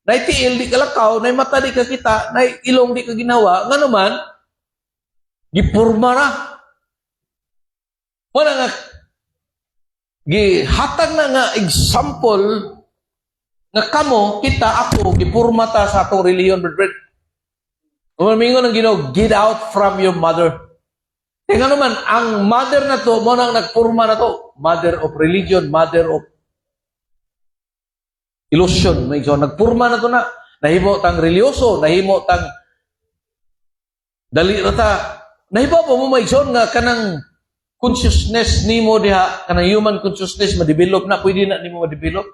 B: na itiil, di kalakaw, na mata di ka kita, na ilong di ka ginawa, nga naman, gipurma na. Wala nga, gihatag na nga example nga kamo, kita, ako, gipurma ta sa atong reliyon, brethren. Umamingo ng Ginoo, get out from your mother. Kaya nga naman, ang mother na to, mo nang nagpurma na to, mother of religion, mother of illusion. So, nagpurma na to na, nahimo tang religyoso, nahimo tang dali rata, nahimo pa mo maigsoon nga kanang consciousness nimo diha, kanang human consciousness ma-develop na, pwede na nimo ma-develop.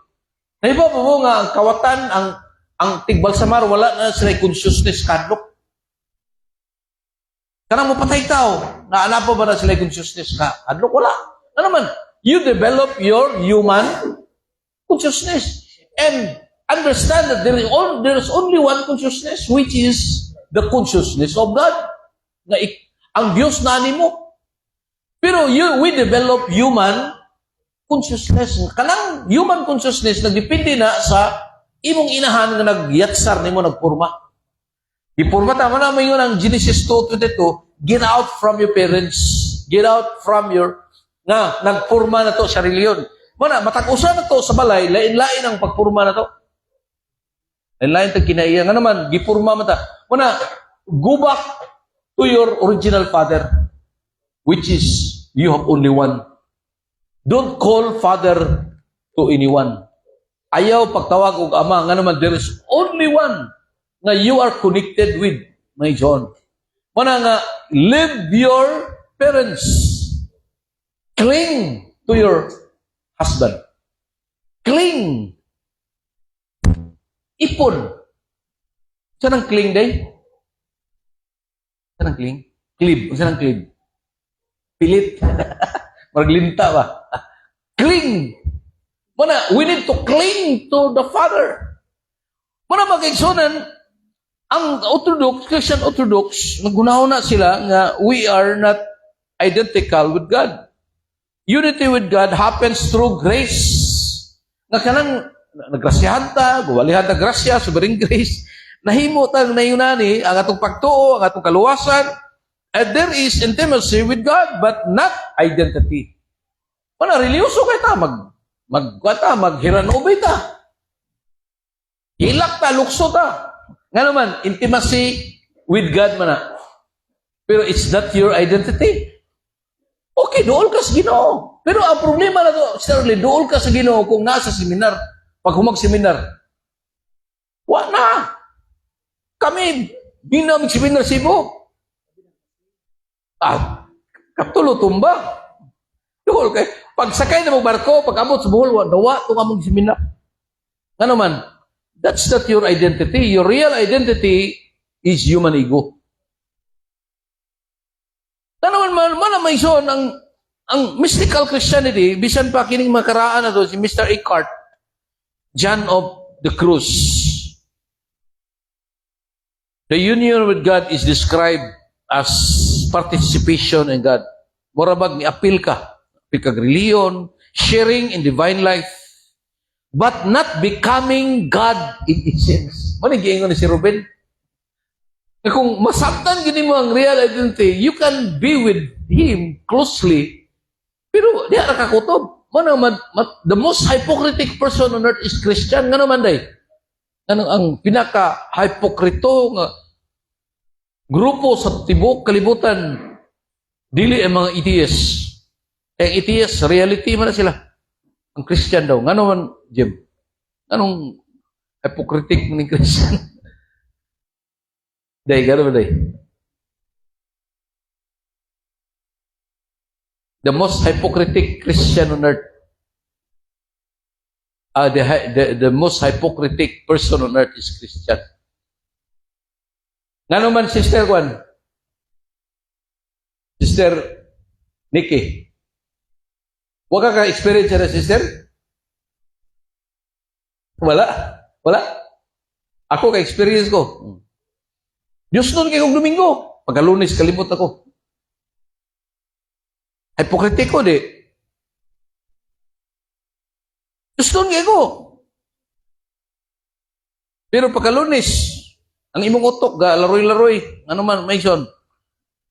B: Nahimo pa mo nga ang kawatan, ang tigbalsamar, wala na sila consciousness kadlok. Kanang mapatay tao, naana pa ba na sila consciousness ka? Adlok, wala. Ano naman? You develop your human consciousness. And understand that there is only one consciousness, which is the consciousness of God. Na ang Diyos na mo. Pero we develop human consciousness. Kanang human consciousness, nagdepende na sa imong inahan na nagyatsar nimo nagpurma. Ipurma tama na may yun ang Genesis 2:22, get out from your parents, get out from your, nga, nagpurma na to sa reliyon. Mana, matag-usa na to sa balay, lain-lain ang pagpurma na to. Lain-lain tag kinaiya. Nga naman, gipurma mata. Mana, go back to your original father, which is, you have only one. Don't call father to anyone. Ayaw pagtawag og ama. Nga naman, there is only one nga you are connected with, my John. Mana nga, leave your parents. Cling to your husband. Cling. Ipon. Saan ang cling day? Saan ang cling? Clib. Saan ang clib? Pilit. Maglinta ba? Cling. Mana, we need to cling to the Father. Mana mag-igsonan, ang Orthodox, Christian Orthodox, nagunaw na sila nga we are not identical with God. Unity with God happens through grace. Nga kanang nagrasyahan ta, guwalihan ta grasya, sovereign grace, nahimo tang nayunani ang atong pagtuo, ang atong kaluwasan, and there is intimacy with God, but not identity. Mana, religyoso kay ta, maghiranobay ta. Hilak ta, lukso ta. Nga naman, intimacy with God man na. Pero it's not your identity. Okay, dool ka sa Ginoo. Pero ang problema na to, Sterling, dool ka sa Ginoo kung nasa seminar. Pag humag-seminar, wa na. Kami, binamig-seminar Cebu. Katulo tumba. Duhol kay pagsakay na mo barko, pag abot sa Bohol, dawa itong among seminar. Ano man, that's not your identity. Your real identity is human ego. Ano man may son, ang mystical Christianity, bisan pa kining makaraan na to, si Mr. Eckhart, John of the Cross. The union with God is described as participation in God. Morabag ni apil ka reliyon, sharing in divine life, but not becoming God in essence. Manigiingon ni si Ruben. Kung masabtan gini mo ang real identity, you can be with Him closely, pero di ka nakakutob. The most hypocritic person on earth is Christian. Nga naman day? Ang pinaka-hypokrito nga grupo sa tibok kalibutan, dili ang mga atheists. Ang atheists, reality man na sila. Ang Christian daw. Nga naman, Jim? Anong hypocritic ng Christian? Day, gano'n ba day? The most hypocritic Christian on earth. The most hypocritic person on earth is Christian. Nga naman, Sister Juan? Sister Nikki? Wala ka experience na, sister? Wala. Ako ka-experience ko. Diyos nun kayo Domingo. Pagka-Lunes, kalimot ako. Hypokritiko, di. Diyos nun kayo. Pero pagka-Lunes, ang imong utok, laroy-laroy. Ano man, Mason?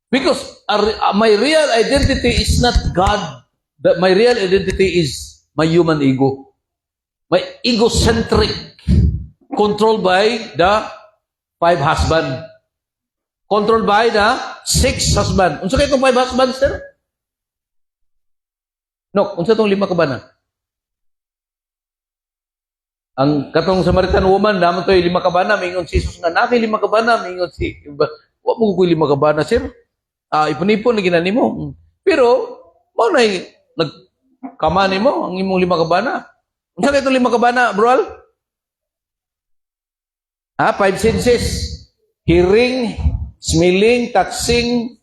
B: Because my real identity is not God. My real identity is my human ego. My egocentric, controlled by the 5 husband. Controlled by the 6 husband. Unsa kay itong 5 husband, sir? No, unsa itong 5 kabana? Ang katong Samaritan woman, naman to 5 kabana, mingon si Jesus nga, naki 5 kabana, mingon si, wa mo ko 5 kabana, sir. Ipon-ipon na ginani mo. Pero, mo na nagkamani mo ang imong 5 kabana. Unsa kay itong 5 kabana, bro? 5 senses. Hearing, smelling, touching,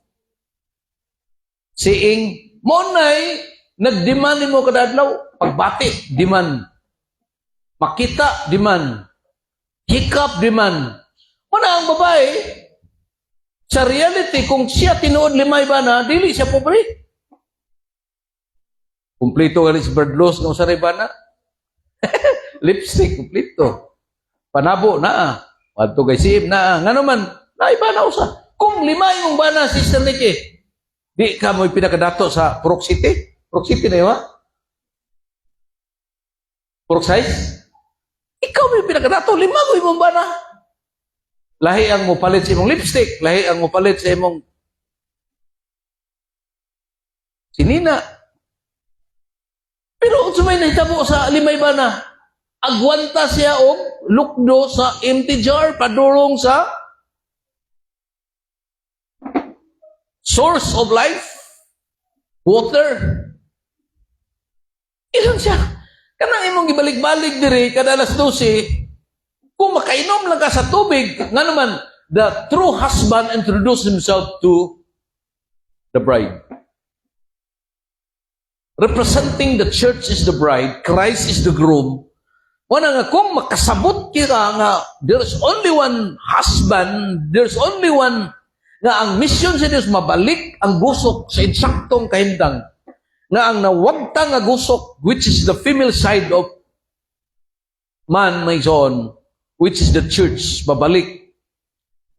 B: seeing. Mo na'y nagdemand mo kada adlaw. Pagbati, demand. Makita, demand. Hikap, demand. Mo na ang babae, sa reality, kung siya tinuod 5 bana, dili siya pobre. Kumplito ka rin si Birdlos ng saray bana. Lipstick, kumplito. Panabo na. Wadto kay siim na. Nga naman, naibana usa. Kung 5 yung bana, Sister Nikki, di ka mo'y pinakadato sa Purok City? Purok City na yun, ha? Purok size? Ikaw mo'y pinakadato, 5 yung bana. Lahi ang mo palit sa imong lipstick, lahi ang mo palit sa imong sinina. Pero kung sumay nahitabo sa 5 bana, agwanta siya og lukdo sa empty jar, padurong sa source of life, water. Ilan siya? Kanang imong gibalik-balik diri kada alas 12, kung makainom lang ka sa tubig, nga naman, the true husband introduced himself to the bride. Representing the church is the bride, Christ is the groom. Wala nga, kung makasabot kita nga, there's only one husband, there's only one, nga ang mission sa Diyos, mabalik ang gusok sa insaktong kahindang. Nga ang nawagtang nga gusok, which is the female side of man, may son, which is the church, babalik.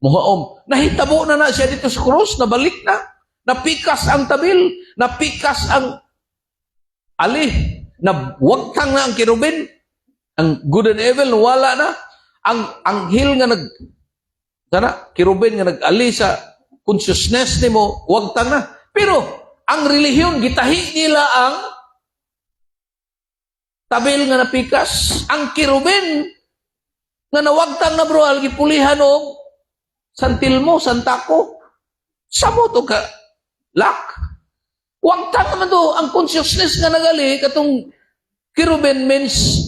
B: Muhaom. Nahitabo na siya dito sa krus, nabalik na. Napikas ang tabil, napikas ang ali, nawagtang na ang kirubin, ang good and evil, wala na. Ang anghel nga kirubin nga nag-ali sa consciousness ni mo, wagtang na. Pero, ang relihiyon, gitahi nila ang tabil nga napikas. Ang kirubin nga nawagtang na bro, gipulihan og santilmo, santako. Samo to ka, lak. Wagtang naman to, ang consciousness nga nagali, katong kirubin means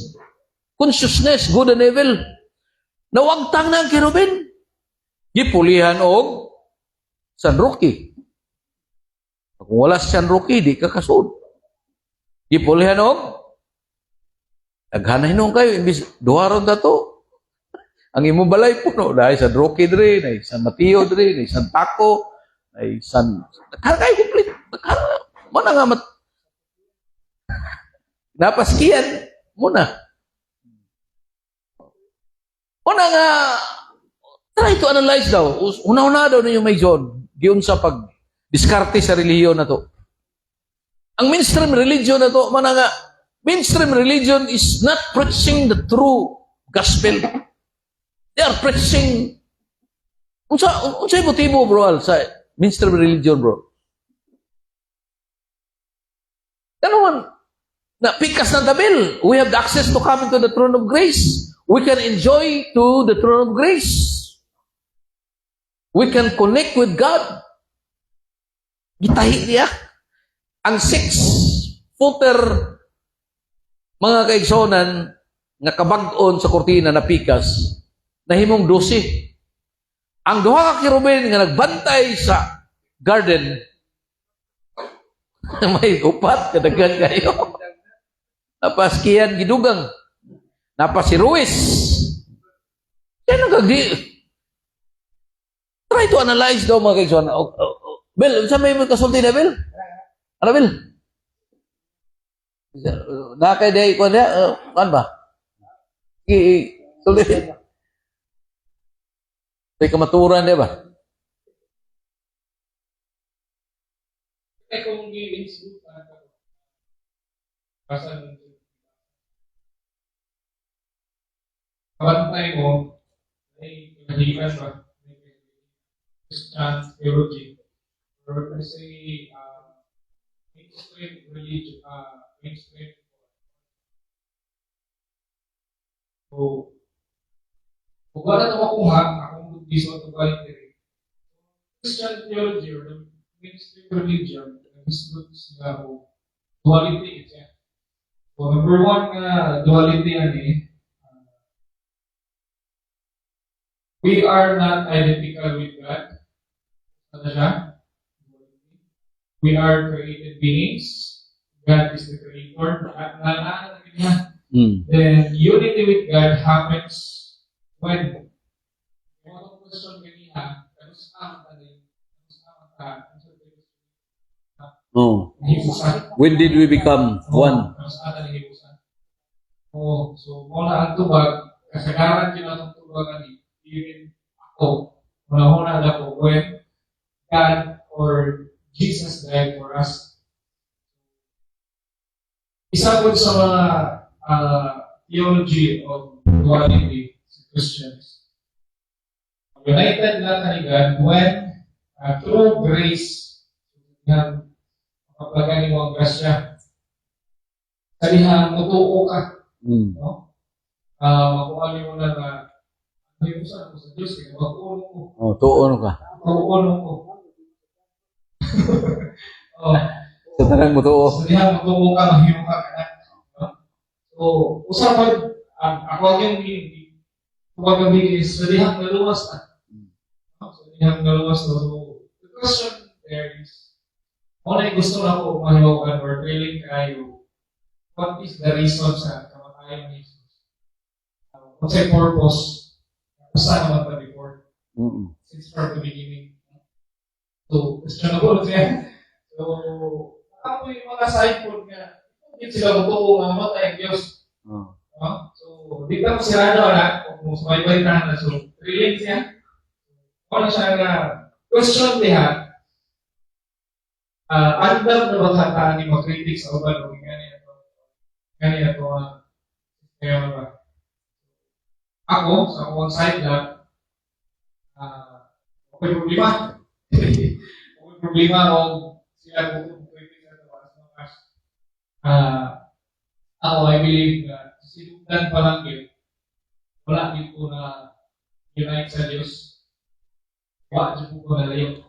B: consciousness, good and evil. Nawagtang na ang kirubin. Gipulihan og San Roque. Kung wala si San Roque, di ka kasud. Gipulihan og naghanay nung kayo, imbis duharon na to. Ang imo balay puno, dahil San Roque dre, dahil San Mateo dre, dahil San Taco, dahil San... Naghanay complete. Mana nga napaskiyan muna. Muna nga try to analyze daw. Una-una daw ninyo may John. Giyon sa pag-diskarte sa relihiyon na to. Ang mainstream religion na to, mana nga, mainstream religion is not preaching the true gospel. They are preaching unsay motibo, bro, sa mainstream religion, bro. Ganun, na pikas ng tabil. We have the access to come into the throne of grace. We can enjoy to the throne of grace. We can connect with God. Gitahi niya. Ang 6-footer mga kaigsonan nga kabag-on sa kortina na pikas, nahimong 12. Ang duha ka kirubin nga nagbantay sa garden, may upat, kadagan kayo. Napaskiyan, gidugang. Napa si Ruiz. Yan ang kagdi. Try to analyze daw mga kaigsoon. Bill, saan may kasulti na, Bill? Ano, Bill? Nakay day ko na, ano ba? Sulti. May kamaturan, di ba?
A: Kung i-institute pasan kabantay mo ay pinahilikan ba Christian theology or let's say mainstream religion mainstream so kung wala ito makuha akong buddhismo ito ba Christian theology or the mainstream religion nag-institute sila o duality ito. So number one duality yan we are not identical with God. Ano siya? We are created beings. God is the creator. Then unity with God happens when yung question kanina,
B: When did we become one?
A: So muna ang tubag, kasagaran yun ang tubagan even ako, una-una na po when God or Jesus died for us. Isa po sa mga theology of duality sa Christians. United na ni God when through grace na kapagani mo ang grasya. Salihang mutuo ka. No? Makuha mo na na yung sa Diyos, mag-uno ko.
B: Oh, tuon ka.
A: Mag-uno ko.
B: Sa tanang mo tuo.
A: Salihang mutuo ka, mahimo ka. So, usapan, ako yung kumagabi is salihang naluwas na. Salihang naluwas na. So, the question there is, kung na gusto na ko mahiwagan or feeling kayo, what is the reason sa kamatayan ni Jesus? What's the purpose? Saan naman pa before? Since from the beginning. So, questionable siya. So, ako yung mga side point nga, hindi sila totoo nga matay ang Diyos. So, di ka mo sirado na, kung sumaybay na, so, feeling siya. Kung siya na question niya, andam na maghataan ni mga critics sa uban o ganyan ito ngayon ba ako sa akong side lang okay problema okay problema o sila kung critics sa tawas ako, I believe na sinundan pa lang yun, wala din po na unite sa Diyos. Wala din po na layo.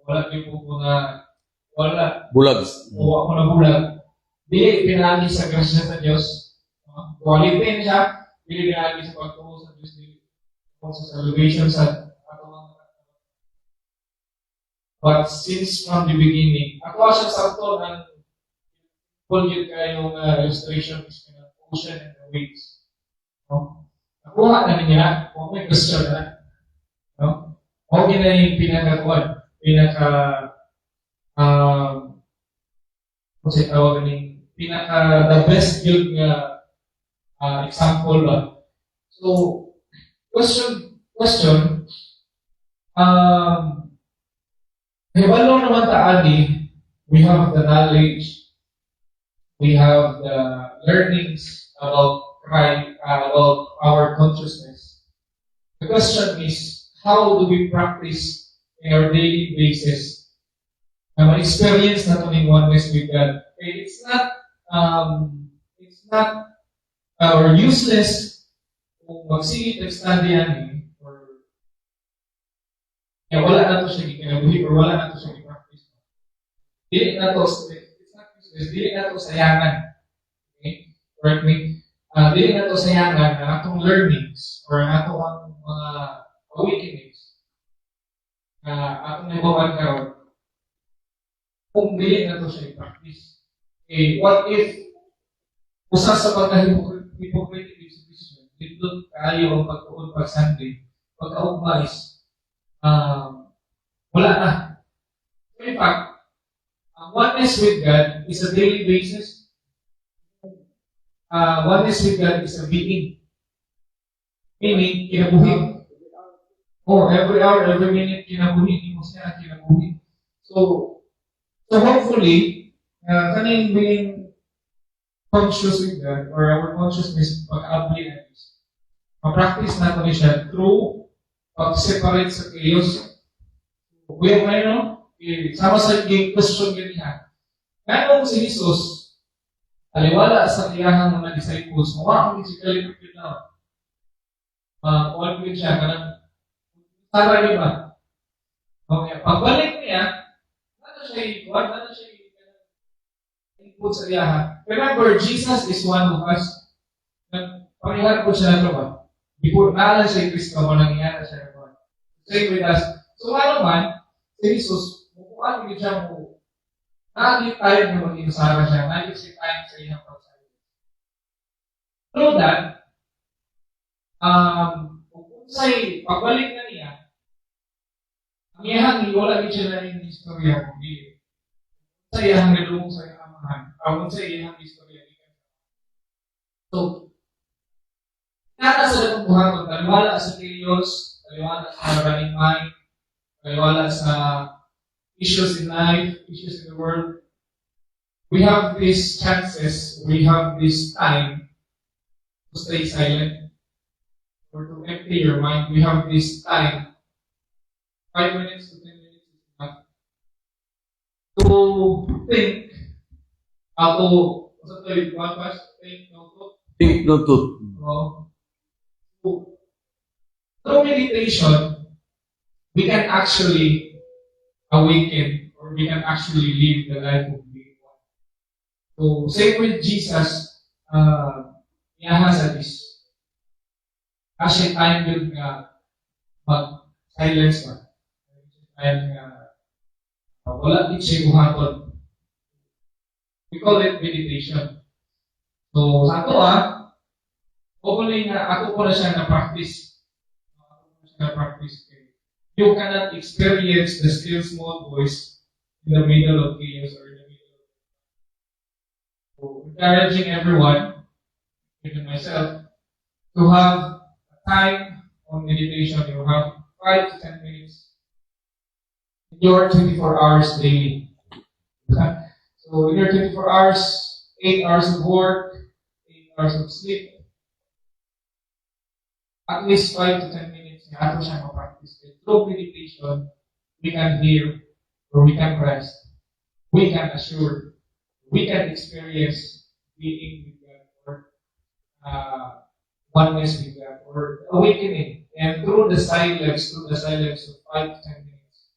A: Wala din po na wala.
B: Bulag.
A: O ako na bulag. Dili pinagi sa grasya sa Diyos. Quality siya. Dili pinagi sa pagtuo sa Diyos. Dili sa salvation sa ato mga. But since from the beginning, ako siya sa ito ng full yun kayong illustration is ocean and the waves. No? Nakuha na niya kung may question na. No? O yun na yung pinaka-kuwan. Kung siya tawag ng the best yun example ba. So, question, Hebalo naman taani, we have the knowledge, we have the learnings about Christ, about our consciousness. The question is, how do we practice in our daily basis na ma-experience na ito oneness with God? Okay, it's not or useless kung magsigit nag-study yan or wala na ito siya gikinabuhi or wala na ito siya gipractice. Dili na ito, it's not useless, dili na ito sayangan. Okay? Correct me? Dili na ito sayangan na atong learnings or atong mga awakenings na atong nabawan karon kung dili na ito siya i-practice. Okay, what if usa sa pagka-hypocritic exhibition, dito kayo ang pagtuon pag Sunday, pagka-ugma is wala na. So in fact, oneness with God is a daily basis. Oneness with God is a being. Meaning, kinabuhi. Every hour, every minute, kinabuhi. Hindi mo siya kinabuhi. So hopefully, kaning being conscious with God, or our consciousness, pag-apply na this, ma-practice natin siya through pag-separate sa chaos. Kuya mo no? Sama sa question yun niya. Ngayon si Jesus, aliwala sa iyahang mga disciples, mawakang physically prepared na. Kuwan ko siya, kanang tara niyo ba? Okay, pagbalik niya, ano siya input sa iyahan. Remember, Jesus is one of us. Pangihar po siya na ito ba? Before, naalan siya yung Kristo mo, nangyayari siya na ba? Same with us. So, ano man, si Jesus, mukuhaan ko siya mo, naging tayo na mag-iusara siya, naging si tayo sa iyang pagsabi. Through that, kung sa'y pagbalik na niya, ang iyahang wala din siya na yung istorya kung di. Sa iyahang nilumong sa iyang amahan, kung sa iyahang istorya. So, nata sa itong buhaton, taliwala sa chaos, taliwala sa running mind, taliwala sa issues in life, issues in the world. We have these chances, we have this time to stay silent or to empty your mind. We have this time, 5 minutes to 10 minutes is enough, to think,
B: Think no to.
A: Through meditation, we can actually awaken or we can actually live the life of being one. So, same with Jesus, niya sa this. Kasi time yun mag-silence ba? Time wala din siya buhaton. We call it meditation. So, sa ito hopefully ako po na siya na-practice. You cannot experience the still small voice in the middle of chaos or in the middle of. So, encouraging everyone, including myself, to have a time on meditation. You have 5 to 10 minutes in your 24 hours daily. So, in your 24 hours, 8 hours of work, 8 hours of sleep, at least 5 to 10 minutes na ato siya ma-practice. Through meditation, we can hear, or we can rest, we can assure, we can experience being with God. oneness with God or awakening. And through the silence of 5 to 10 minutes,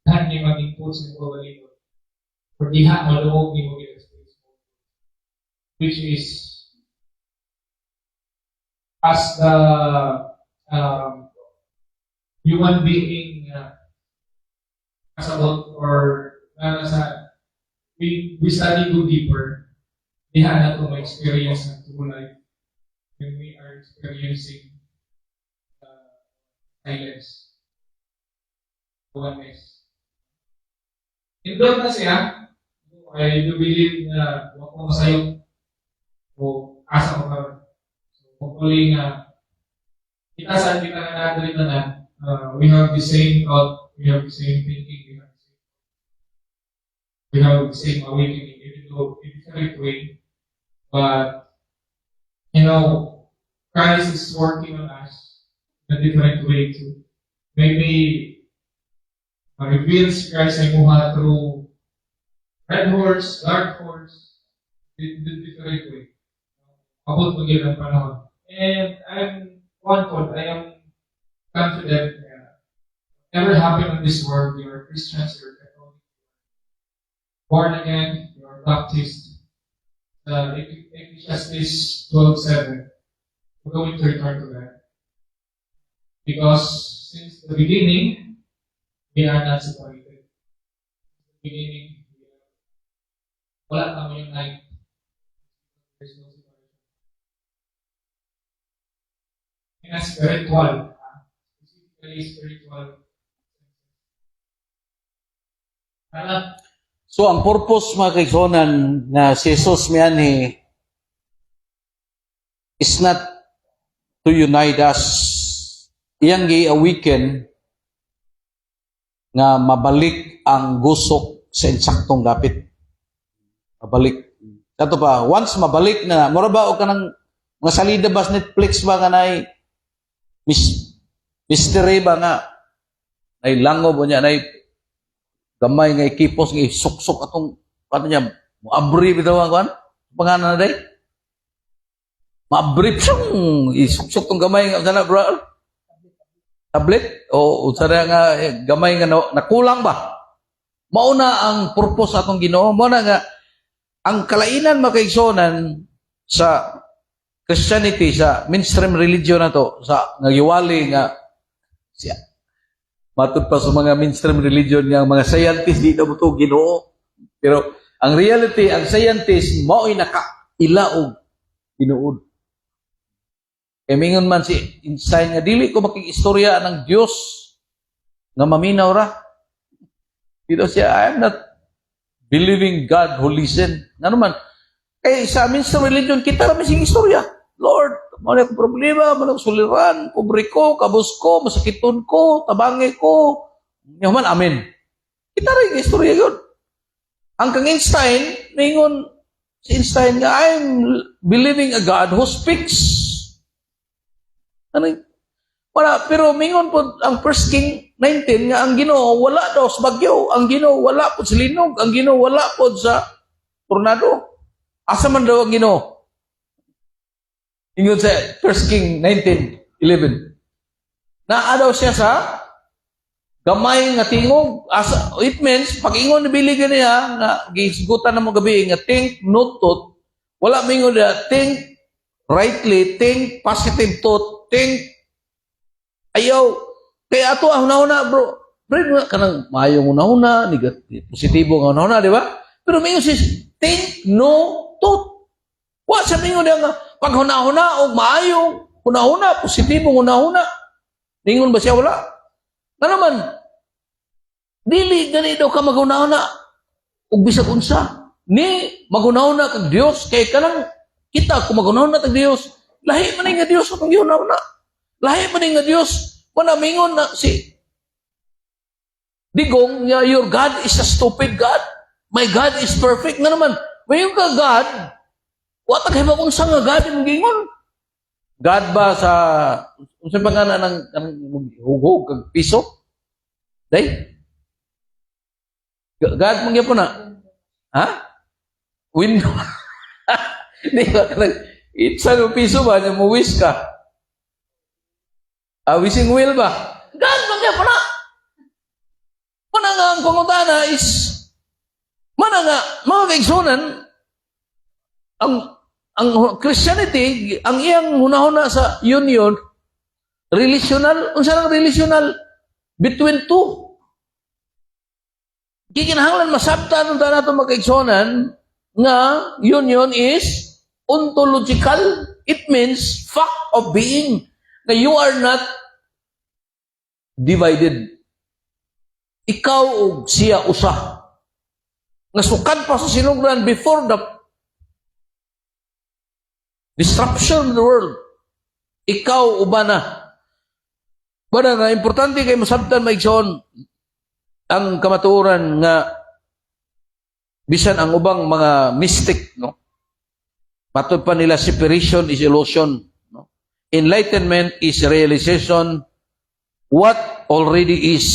A: dahil niya mag-impulse ng pagbalito, or diha maluog ni mo in-express mo, which is as the human being kasabot or we study go deeper, diha na ito ma-experience ng true life when we are experiencing silence, oneness. Indot na siya, I do believe na huwag ko masayok o asa ko karon. So, hopefully kita sa kita na natin na we have the same thought, we have the same thinking, we have the same awakening, even though in a different way. But, Christ is working on us in a different way too. Maybe reveals Christ ay muha through red horse, dark horse, in a different way. Abot mo ang panahon. And I am confident that whatever happened in this world, you are Christians, you are Catholic, born again, you are Baptist. Ecclesiastes 12:7. We're going to return to that. Because since the beginning, we are not separated. Since the beginning, wala kami yung night. There's no separation. And spiritual, specifically spiritual.
E: So, ang purpose mga kaisonan na si Jesus miyani is not to unite us. Iyang gi-awaken nga mabalik ang gusok sa insaktong dapit. Mabalik. Kato pa, once mabalik na, mura ba o ka ng mga salida ba sa Netflix ba nga na mystery ba nga ay langob o niya na gamay nga ikipos nga isuksok atong paano niya muabri bitaw ang kuan pangalan na day maabri siyang isuksok tong gamay nga sana bro tablet o sana nga gamay nga nakulang ba mauna ang purpose atong Ginoo mo na nga ang kalainan makaigsonan sa Christianity sa mainstream religion na to sa ngagiwali nga siya matod pa sa mga mainstream religion nga mga scientists di na mo ito Ginoo. Pero ang reality, ang scientists mao'y nakailaog Ginoo. Kaya mingon man si Einstein nga dili ko makikistorya ng Dios nga maminaw ra. Dito siya, I am not believing God who listen. Nga naman, kaya sa mainstream religion, kita namin sing istorya. Lord, mali akong problema, mali akong suliran, pobre ko, kabos ko, masakiton ko, tabangi ko. Yaman, amen. Kita rin, istorya yun. Ang kang Einstein, mingon si Einstein nga, I'm believing a God who speaks. Ano? Wala, pero mingon po ang 1 King 19 nga ang Ginoo wala daw sa bagyo, ang Ginoo wala po sa linog, ang Ginoo wala po sa tornado. Asa man daw ang Ginoo? Ingon sa 1 King 19:11. Naadaw siya sa gamay nga tingog. It means, pag ingon nabili ka niya, nga gisgutan na mo gabi, nga think, notot, wala mingon na, think rightly, think positive thought, think, ayaw, kaya ato, huna-huna, bro, kanang mayong huna-huna, negative, positibo nga huna-huna, di ba? Pero mingon siya, think, no, thought. Wa sa mingon niya nga, pag huna-huna o maayo, huna-huna, positibo, huna-huna. Ningon ba siya? Wala. Na naman, dili gani daw ka maghuna-huna o bisag unsa. Ni, maghuna-huna kag Dios kay kanang kita kung maghuna-huna kag Dios, lahi man nga Dios atong gihuna-huna. Lahi man nga Dios, wala mingon na si Digong, your God is a stupid God. My God is perfect. Na naman, mayon ka God, wata kay ba kung saan nga God yung gingon? God ba sa, kung saan pa nga na ng hugog, kag piso? Day? God mong po na? Ha? Window. Di ba? Itsa no piso ba, niya muwis ka? Wishing well ba? Ganun niya pala. Mana nga ang pangutana is, mana nga, mga kaigsunan, ang Christianity, ang iyang hunahuna sa union, relational, unsa lang relational between two. Gikinahanglan masabtan ng nato makaigsonan nga union is ontological. It means fact of being. Na you are not divided. Ikaw o siya usa. Nga sukad pa sa sinugdan before the disruption of the world. Ikaw uban na. Bada nga, importante kay masabtan maigsoon ang kamatuoran nga bisan ang ubang mga mystic, no? Matod pa nila, separation is illusion. No? Enlightenment is realization what already is.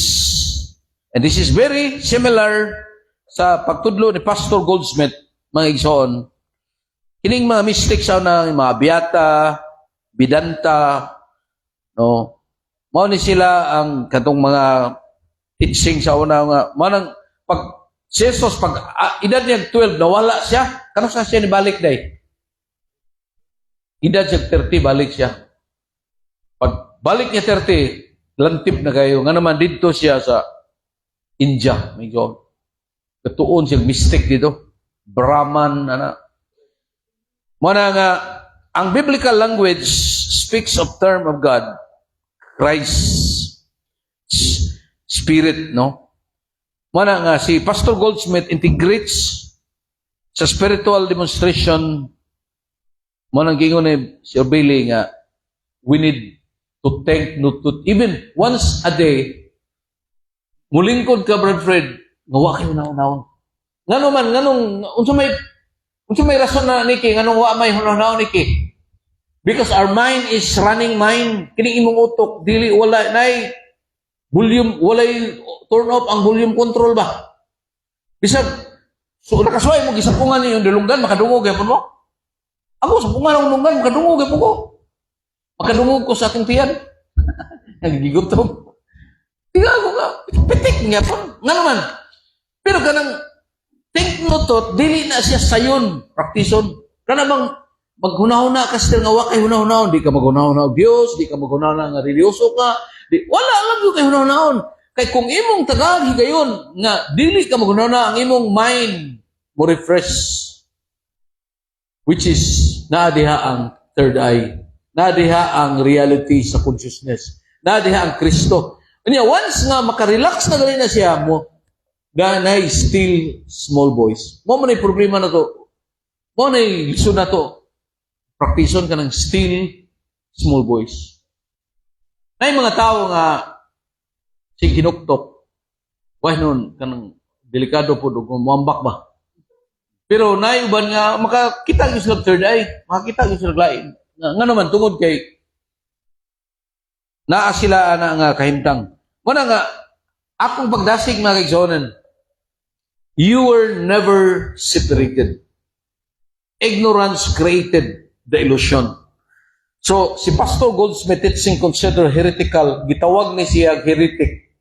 E: And this is very similar sa pagtudlo ni Pastor Goldsmith, mga igsoon. Kining mga mystic sa mga Beata, Vedanta, no? Mao ni sila ang katong mga teaching sa una nga manang pag si Jesus pag edad niya 12 nawala siya kano sa siya ni balik day edad siya 30 balik siya pag balik niya 30 lantip na kayo nga naman dito siya sa India may God katuon siya mystic dito Brahman ana mana nga ang biblical language speaks of term of God Christ Spirit, no? Mana nga, si Pastor Goldsmith integrates sa spiritual demonstration mo nang gingon ni Sir Billy nga we need to thank, no, to, even once a day, mulingkod ka, Brad Fred, ngawa kayo naon-naon. Ngano man, unsa may rason na, Niki, nganong wa may hunaw-naon, Niki? Because our mind is running mind. Kining imong utok, dili, wala, nay, volume, walay turn off ang volume control ba? Bisag, so nakasway mo, gisapungan niyo yung dilunggan, makadungog yapon mo? Ako, sapungan ang dilunggan, makadungog yapon ko. Makadungog ko sa aking tiyan. Nagigigutom. Tingnan ko ka, pitik yapon. Nga naman. Pero kanang, think mo to, dili na siya sayon, praktison. Kana bang, maghunahuna ka still nga wakay hunahunahon, di ka maghunahuna Diyos, di ka maghunahuna nga religyoso ka, wala lang yung kay hunahunahon. Kay kung imong tagag higayon nga dili ka maghunahuna ang imong mind mo refresh. Which is naadiha ang third eye. Naadiha ang reality sa consciousness. Naadiha ang Kristo. Kanya once nga makarelax na gali na siya mo ganay still small voice. Mo man ay problema na to. Mo na lisod na to. Praktison ka ng still small voice. May mga tao nga si kinuktok. Why nun, kanang delikado po doon, muambak ba? Pero naiuban nga, makakita yung sila third eye, makakita yung sila lain. Nga naman, tungod kay naa sila na nga kahimtang. Muna nga, akong pagdasig mga kaigsonan, you were never separated. Ignorance created the illusion. So, si Pastor Goldsmith teaching consider heretical, gitawag ni siya heretic.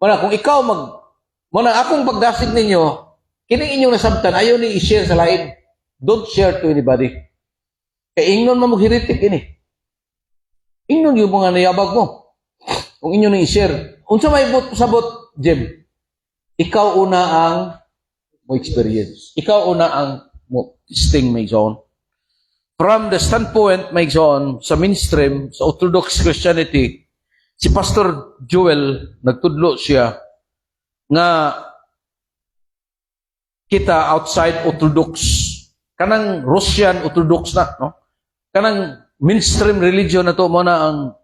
E: Mana, kung ikaw mana akong pagdasig ninyo, kining inyong nasabtan, ayaw ni i-share sa lain. Don't share to anybody. Kaya ingnon mo heretic ini. Ingnon yung mga nayabag mo. Kung inyo na i-share. Unsa may sabot, Jim? Ikaw una ang mo experience. Ikaw una ang mo testing may zone. From the standpoint, may zone, sa mainstream, sa Orthodox Christianity, si Pastor Joel, nagtudlo siya, nga kita outside Orthodox, kanang Russian Orthodox na, no? Kanang mainstream religion na to, muna ang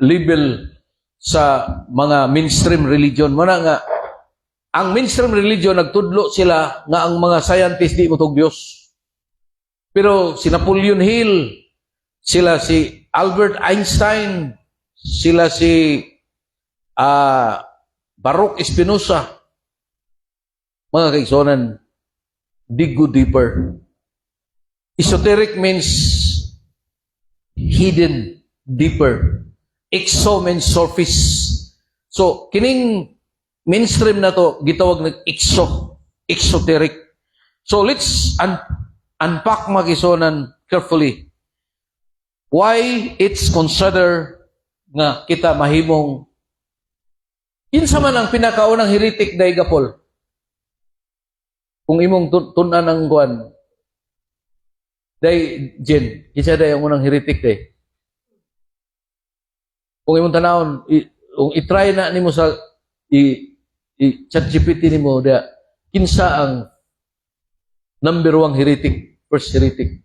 E: label sa mga mainstream religion. Muna nga, ang mainstream religion, nagtudlo sila nga ang mga scientists di mo tog Diyos. Pero si Napoleon Hill, sila si Albert Einstein, sila si Baruch Spinoza, mga kaigsonan, dig go deeper. Esoteric means hidden, deeper. Exo means surface. So, kining mainstream na to, gitawag ng exoteric. So, let's unpack magisonan carefully. Why it's considered nga kita mahimong kinsa man ang pinakaunang heretic day gapol. Kung imong tunan ang kuan day Jen, kinsa day ang unang heretic day? Kung imong tanawon, kung i-try na nimo sa ChatGPT nimo da kinsa ang number 1 heretic, first heretic.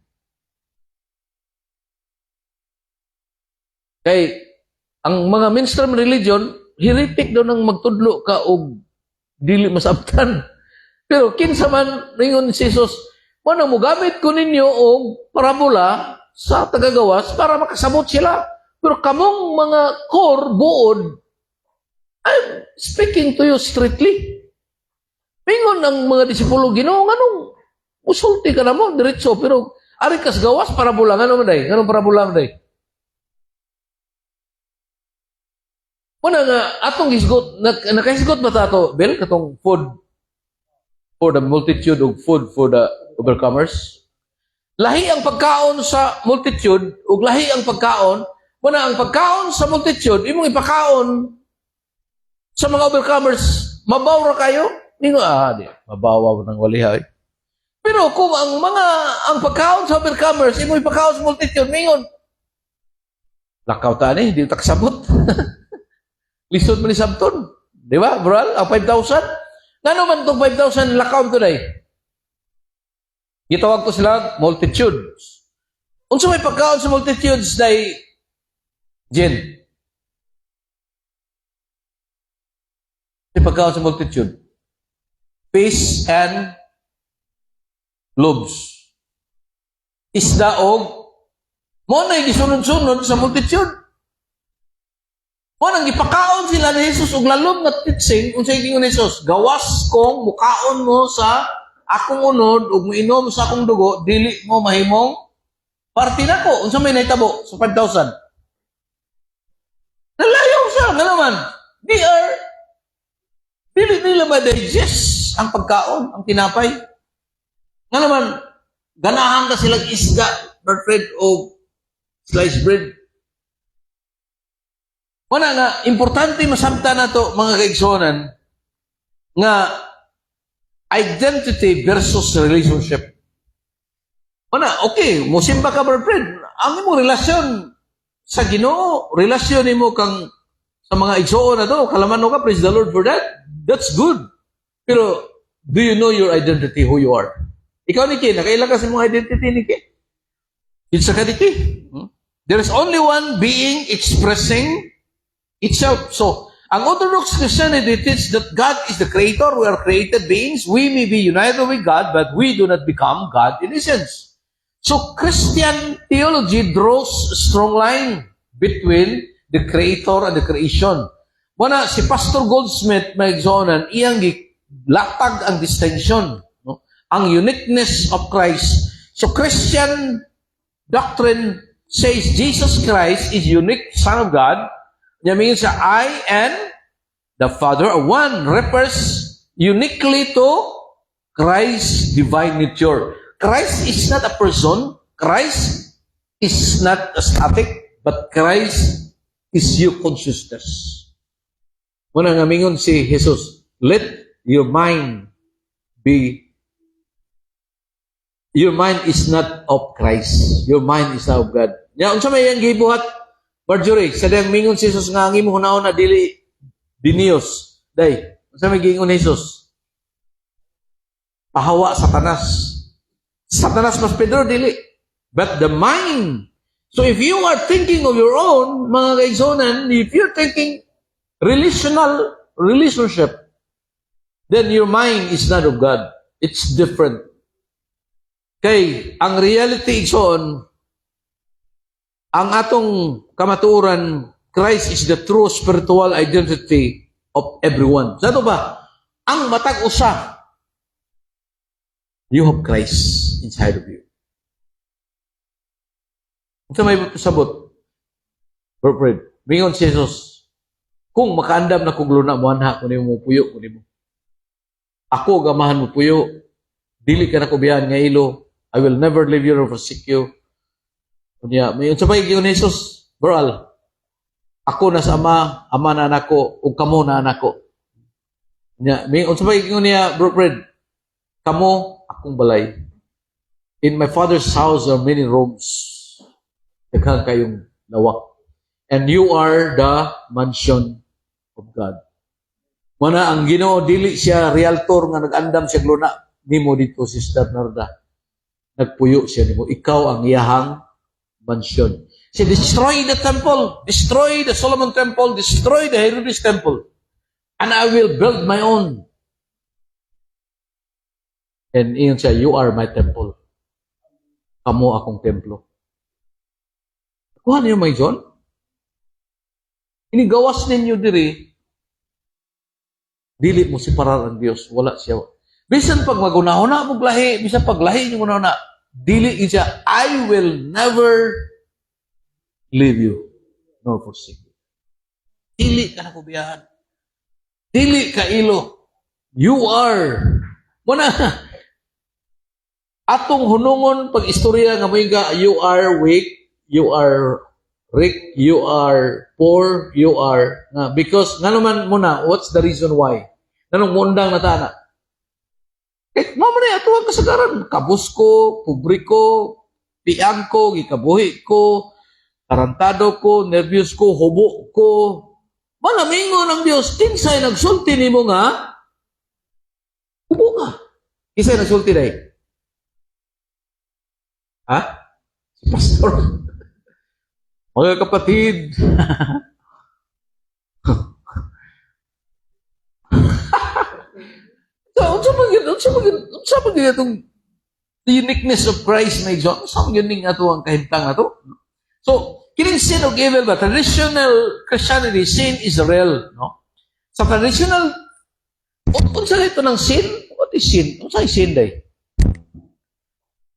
E: Kay ang mga mainstream religion, heretic daw nang magtudlo ka og dili masabtan. Pero kinsa man ringon si Jesus, mo mo gamit ko ninyo og parabola sa tagagawas para makasabot sila. Pero kamong mga core buod, I'm speaking to you strictly. Mingon ang mga disipulo Ginoo nganong musulti ka na mo diretso pero ari kas gawas parabola ngano man day? Nganong parabola man day? Una nga, atong hisgot, nakahisgot ba tato, Bill, katong food for the multitude o food for the overcomers? Lahi ang pagkaon sa multitude, o lahi ang pagkaon, muna ang pagkaon sa multitude, imong ipakaon sa mga overcomers, mabaw ra kayo? Ningo, di, mabawa ng walihay. Pero kung ang pagkaon sa overcomers, imong ipakaon sa multitude, mingon, lakaw tani, di taksabot. Lisod man ni Sabton. Di ba, bro? Ang 5,000? Nga naman itong 5,000 lakaw today? Gitawag ko sila multitudes. Unsa may pagkaon sa multitudes day Jen? May pagkaon sa multitude. Fish and loaves. Isda og mo na gisunod-sunod sa multitude. Mo nang gipakaon sila ni Jesus og lalom nga teaching unsay gingon ni Jesus, gawas kong mukaon mo sa akong unod ug moinom sa akong dugo, dili mo mahimong parte nako. Unsa may nahitabo sa 5,000? Nalayaw siya nga naman. Dili nila ma-digest ang pagkaon, ang tinapay. Nga naman, ganahan ka silang isda, bread o sliced bread. Wala nga, importante masabta na to mga kaigsonan nga identity versus relationship. Wala, okay, musimba ka friend. Ang imong relasyon sa Ginoo, relasyon nimo kang sa mga igsoon na to, kalaman ka, praise the Lord for that. That's good. Pero, do you know your identity, who you are? Ikaw ni Ki, nakailan ka sa mga identity ni Ki? It's a kadiki. There is only one being expressing itself. So, ang Orthodox Christianity teaches that God is the creator. We are created beings. We may be united with God, but we do not become God in essence. So, Christian theology draws a strong line between the creator and the creation. Muna, si Pastor Goldsmith, may exonan, iyang latag ang distinction. No? Ang uniqueness of Christ. So, Christian doctrine says Jesus Christ is unique Son of God. That means I and the Father are one. Refers uniquely to Christ's divine nature. Christ is not a person. Christ is not a static. But Christ is your consciousness. Muna nga mingon si Jesus, let your mind is not of Christ. Your mind is not of God. Nya unsa may yang gibuhat Marjorie, sa dayang mingon si Jesus nga ang imo hunahon na dili dinios. Day, unsa may giingon ni Jesus? Pahawa Satanas. Satanas mas Pedro dili. But the mind. So if you are thinking of your own, mga kaigsonan, if you're thinking relationship, then your mind is not of God. It's different. Kay ang reality igsoon, ang atong kamatuoran, Christ is the true spiritual identity of everyone. Sa ito ba? Ang matag usa, you have Christ inside of you. Sa may sabot. Bro Fred, mingon si Jesus, kung makaandam na kong luna mo, anha, kung mo puyo, kung mo. Ako, gamahan mo puyo, dili ka na kubihan nga ilo, I will never leave you or forsake you. Kunya, may unsa ba yung Jesus, Bro Al, ako na sa ama, ama na nako, ug kamo na nako. Kunya, may unsa ba yung niya, Bro Fred, kamo, akong balay. In my Father's house are many rooms. Daghang kayong lawak. And you are the mansion of God. Mana ang Ginoo dili siya realtor nga nag-andam siya gluna nimo dito, Sister Narda. Nagpuyo siya nimo. Ikaw ang iyahang mansion. She destroy the temple, destroy the Solomon temple, destroy the Herodes temple, and I will build my own. And iyon siya, you are my temple. Kamo akong templo. Kuha niyo may John? Inigawas ninyo diri, dili mo separar ang Diyos, wala siya. Bisan pag magunahuna mong lahi, bisan pag lahi niyo na, dili siya, I will never leave you nor forsake you. Dili ka na kubiyahan. Dili ka ilo. You are. Muna, atong hunungon pag istorya nga mo you are weak, you are Rick, you are poor, you are, because, nga naman muna, what's the reason why? Nanong mundang natana? Mama na ito ang kasagaran. Kabus ko, pobre ko, piang ko, gikabuhi ko, tarantado ko, nervyos ko, hubo ko. Malamingo ng Diyos, tinsay nagsulti ni mo nga, hubo ka. Isa'y nagsulti na Ha? Si Pastor. Mga kapatid, unsa man itong uniqueness of Christ na John? Unsa man yun ato ang kahintang ato? So, kining sin of evil ba? Traditional Christianity, sin is real, no? Sa traditional, unsa ito ng sin? What is sin? Unsa ay sin day?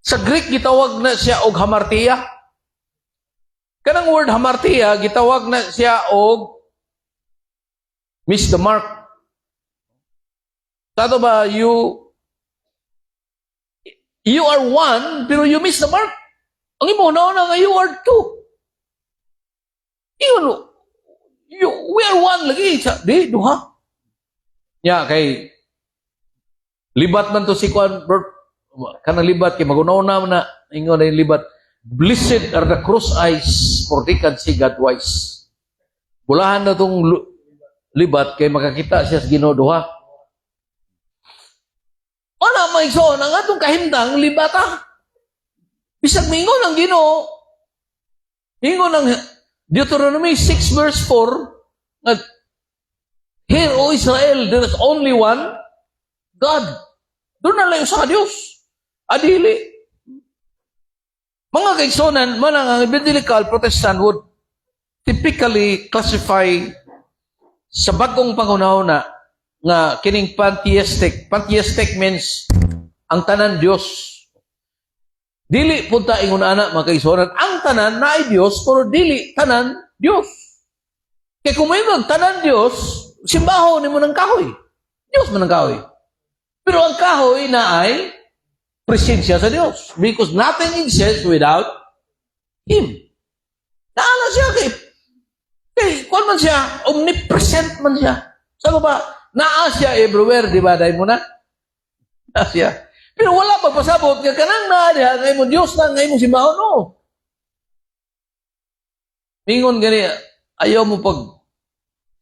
E: Sa Greek, gitawag na siya og hamartia. Kanang word hamartia, gitawag na siya og miss the mark. Sato ba, you are one, pero you miss the mark. Ang imo na nga, you are two. We are one lagi. Di, duha. Ya, kay libat man to si Kwan, kanang libat, kay magunaw na ingon na yung libat. Blessed are the cross eyes, for they can see God wise. Bulahan na itong libat, kay makakita siya sa Ginoo duha. Wala may so, ang atong kahimtang libata. Bisag mingon ang Ginoo. Mingon ang Deuteronomy 6 verse 4, Hear, O Israel, there is only one God. Doon na lang sa Diyos. Adili. Mga kaigsonan, manang evangelical Protestant would typically classify sa bagong pangunahuna nga kining pantheistic. Pantheistic means ang tanan Dios. Dili punta ingon ana mga kaigsonan, ang tanan na ay Dios pero dili tanan Dios. Kay kung may tanan Dios, simbaho nimo ng kahoy. Dios man ang kahoy. Pero ang kahoy na ay presensya sa Diyos. Because nothing exists without Him. Naala siya kung man siya, omnipresent man siya. Sabi ba, naa siya everywhere, di ba? Dahil mo na? Naa siya. Pero wala pagpasabot, nga kanang naa diha, ngayon mo Diyos na, ngayon mo simbaho, no. Mingon gani, ayaw mo pag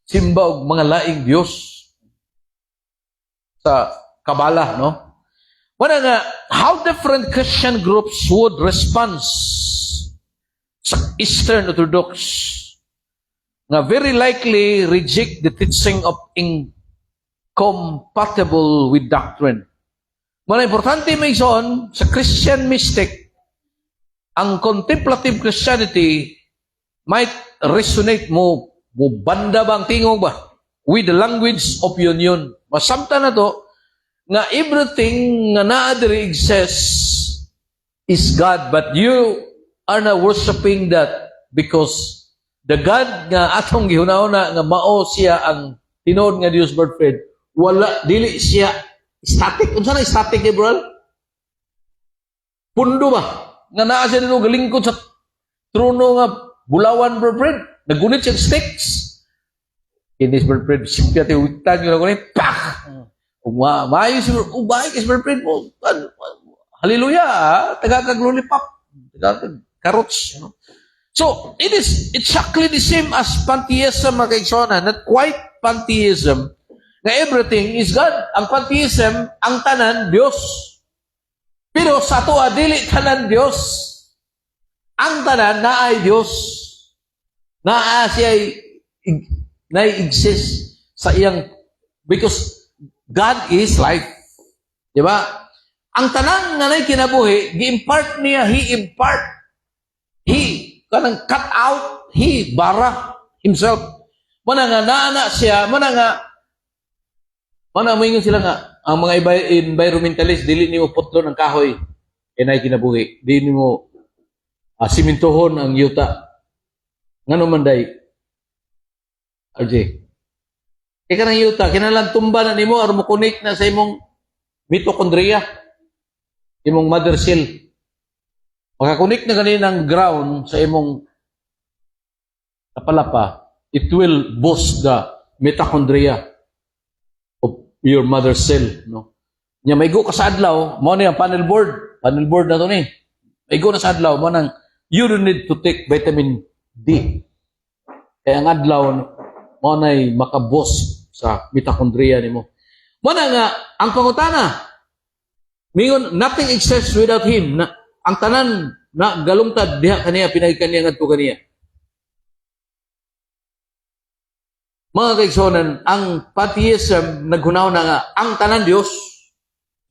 E: simba og mga laing Diyos sa Kabala, no? Wala nga, how different Christian groups would respond sa Eastern Orthodox nga very likely reject the teaching of incompatible with doctrine. Wala importante may son, sa Christian mystic, ang contemplative Christianity might resonate mo banda bang tingog ba with the language of union. Masamta na to, nga everything nga naa diri exists is God, but you are na worshiping that because the God nga atong gihuna-una nga mao siya ang tinuod nga Dios, brother Fred, wala, dili siya static. Unsa na static kay bro? Pundo ba? Nga naa siya dito galingkod sa trono nga bulawan, brother Fred. Nagunit siya sticks. Kinis, brother Fred, sipya tayo, witan yun ako na, pak! Maayo si brother Fred mo. Hallelujah! Tagakag lollipop. Tagakag carrots. You know? So, it's exactly the same as pantheism, mga kaigsonan. Not quite pantheism. Na everything is God. Ang pantheism, ang tanan, Diyos. Pero sa tuwa, dili tanan Diyos. Ang tanan, na ay Diyos. Na siya na-exist sa iyang, because God is life. Di ba? Ang tanang nga na'y kinabuhi, gi-impart niya, He impart. He, kanang cut out, He bara Himself. Mana nga naana siya, mana moingon sila nga, ang mga environmentalist, dili ni mo putlo ng kahoy, na'y kinabuhi. Dili ni mo simintohon ang yuta. Nga naman day, RJ. Ika ng yuta, kinalang tumba na nimo or mukunik na sa imong mitochondria, imong mother cell. Makakunik na kaninang ground sa imong kapalapa, it will boost the mitochondria of your mother cell. No? Nya maigo ka sa adlaw, mo na yung panel board na to ni. Maigo na sa adlaw, mo nang you don't need to take vitamin D. Kaya ang adlaw, mo na'y makabos sa mitochondria ni mo. Mo na nga, ang pangutana, mingon, nothing exists without Him. Na, ang tanan, na galungtad, diha kaniya, pinagkaniya, ngadto kaniya. Mga kaigsonan, ang pantheism, naghunaw na nga, ang tanan Diyos,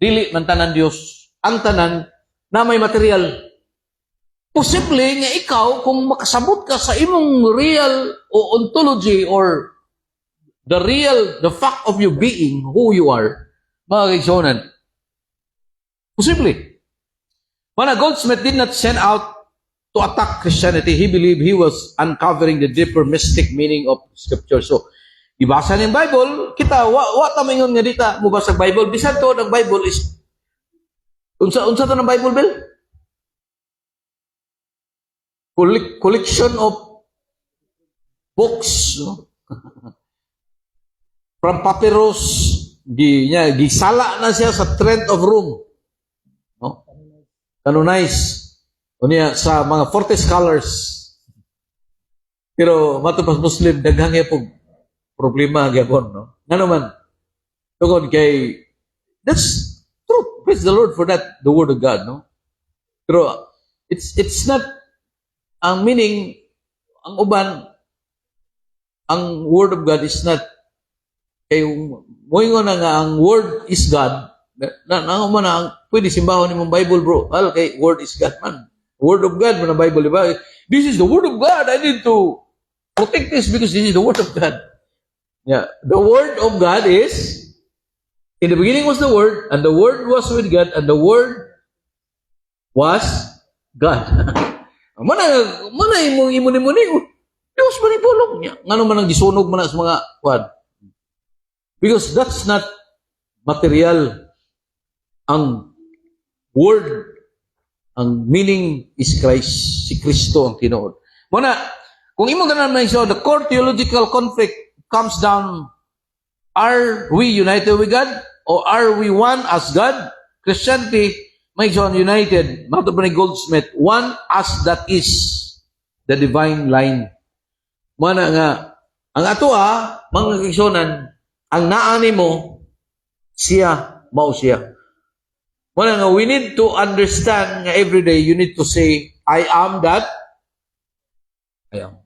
E: dili man tanan Diyos, ang tanan, na may material. Posible nga ikaw, kung makasabot ka sa imong real o ontology or the fact of your being, who you are, mga kaigsonan, posible. When Goldsmith did not send out to attack Christianity, he believed he was uncovering the deeper mystic meaning of Scripture. So, ibasa ng Bible, kita, wa tamingon nga dita, mubasa Bible, bisan to, ng Bible is, unsa to ng Bible, Bill? Collection of books, no? From papyrus, gisala na siya sa trend of room, no? Canonized, o niya sa mga 40 scholars. Pero matupas Muslim, daghang po problema gyapon, no? Nga naman, tungod kay, that's truth. Praise the Lord for that, the Word of God, no? Pero it's not, ang meaning, ang uban, ang Word of God is not, kay moingon na nga ang Word is God, ang pwede simbahon ni mong Bible, bro. Kay Word is God man. Word of God man ang Bible, di ba? This is the Word of God. I need to protect this because this is the Word of God. Yeah. The Word of God is, in the beginning was the Word, and the Word was with God, and the Word was God. Mana imuni-muni. Diyos manipulong niya. Nga naman ang gisunog man sa mga kwad. Because that's not material. Ang Word, ang meaning is Christ. Si Kristo ang tinuod. Muna, kung imo ganan man so, the core theological conflict comes down, are we united with God? Or are we one as God? Christianity, may so united, Mato ni Goldsmith, one as that is the divine line. Muna nga, ang ato mga kaisonan, ang naani mo, siya, mao siya. Muna nga, we need to understand nga every day, you need to say, I am that, I am.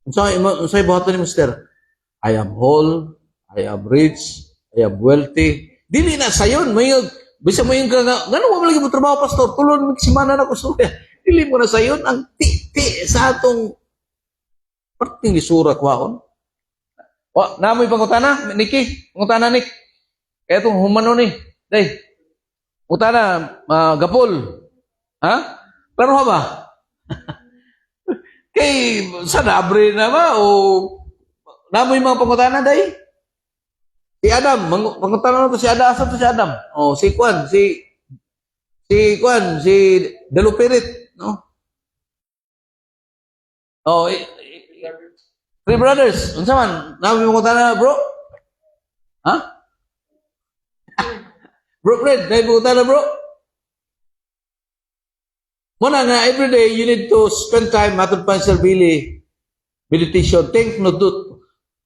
E: Unsay buhaton ni Master? I am whole, I am rich, I am wealthy. Dili na sayon, bisa mo yung gano'n mo malagi mo trabaho, pastor, tulon magsimana na ko suya. Dili mo na sayon, ang ti sa atong parting isura kwaon. Namoy pangutana, Nicky, pangutana, Nick. Kaya itong humano ni, day. Utana, gapol. Ha? Klaro ba? Kay, sanabre na ba? O, namoy mga pangutana, day? Si Adam, pangutana na to si Adam. Asa to si Adam? O, si Dalupirit, no? O, Three brothers. Unsa man? Namoy mga pangutana, bro? Ha? Bro, Fred, dahil pangutana, bro? Muna nga, every day, you need to spend time matod pa sa sarili, meditation, think, no, do.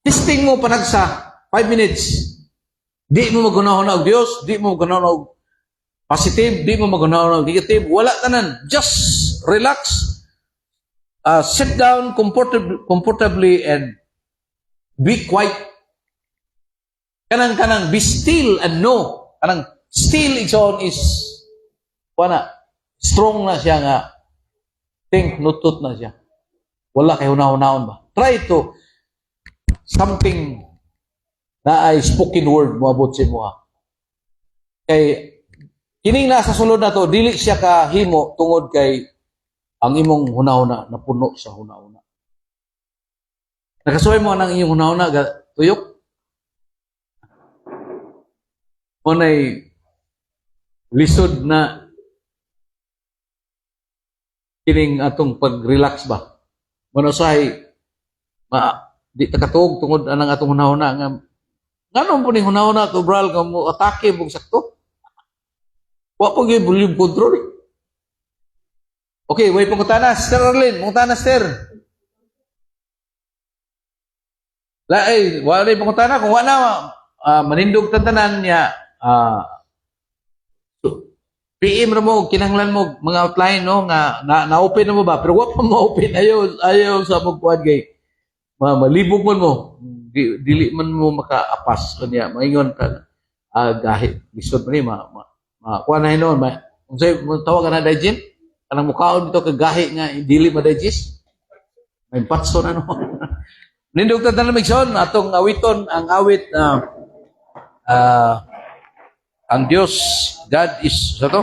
E: Testing mo panagsa, 5 minutes. Di mo magunahon og Dios, di mo magunahon og positive, di mo magunahon og negative, wala tanan. Just relax, sit down comfortably and be quiet. Kanang be still and know. Kanang still its own is wala. Strong na siya nga. Think, nutot na siya. Wala kay hunahon-hunahon ba? Try to something na ay spoken word moabot sa mo ha. Kay kining nasa sulod na to, dili siya kahimo tungod kay ang imong hunahuna na puno sa hunahuna. Nakasuway mo nang iyong hunahuna tuyok. Unay lisod na kining atong pag-relax ba. Manusay di takatuog tungod anang atong hunahuna nga nganon po ni hunahuna to bral nga mo atake mong sakto. Wa po gyud volume control. Okay, way pangutana, Sister Arlene, pangutana Sister. Wala rin pangutana kung wala manindog tantanan niya PM ra mo, kinahanglan mo mga outline no nga na-open na mo ba pero wa pa ma-open ayaw sa pagkuan kay malibog man mo dili man mo makaapas kanya maingon ka gahit lisod man ni kuan na hinon unsay mo tawag na digest kanang mukaon dito ka gahi nga dili ma-digest may patso na no nindog ta na migson atong awiton ang awit ang Diyos, God is, sa to?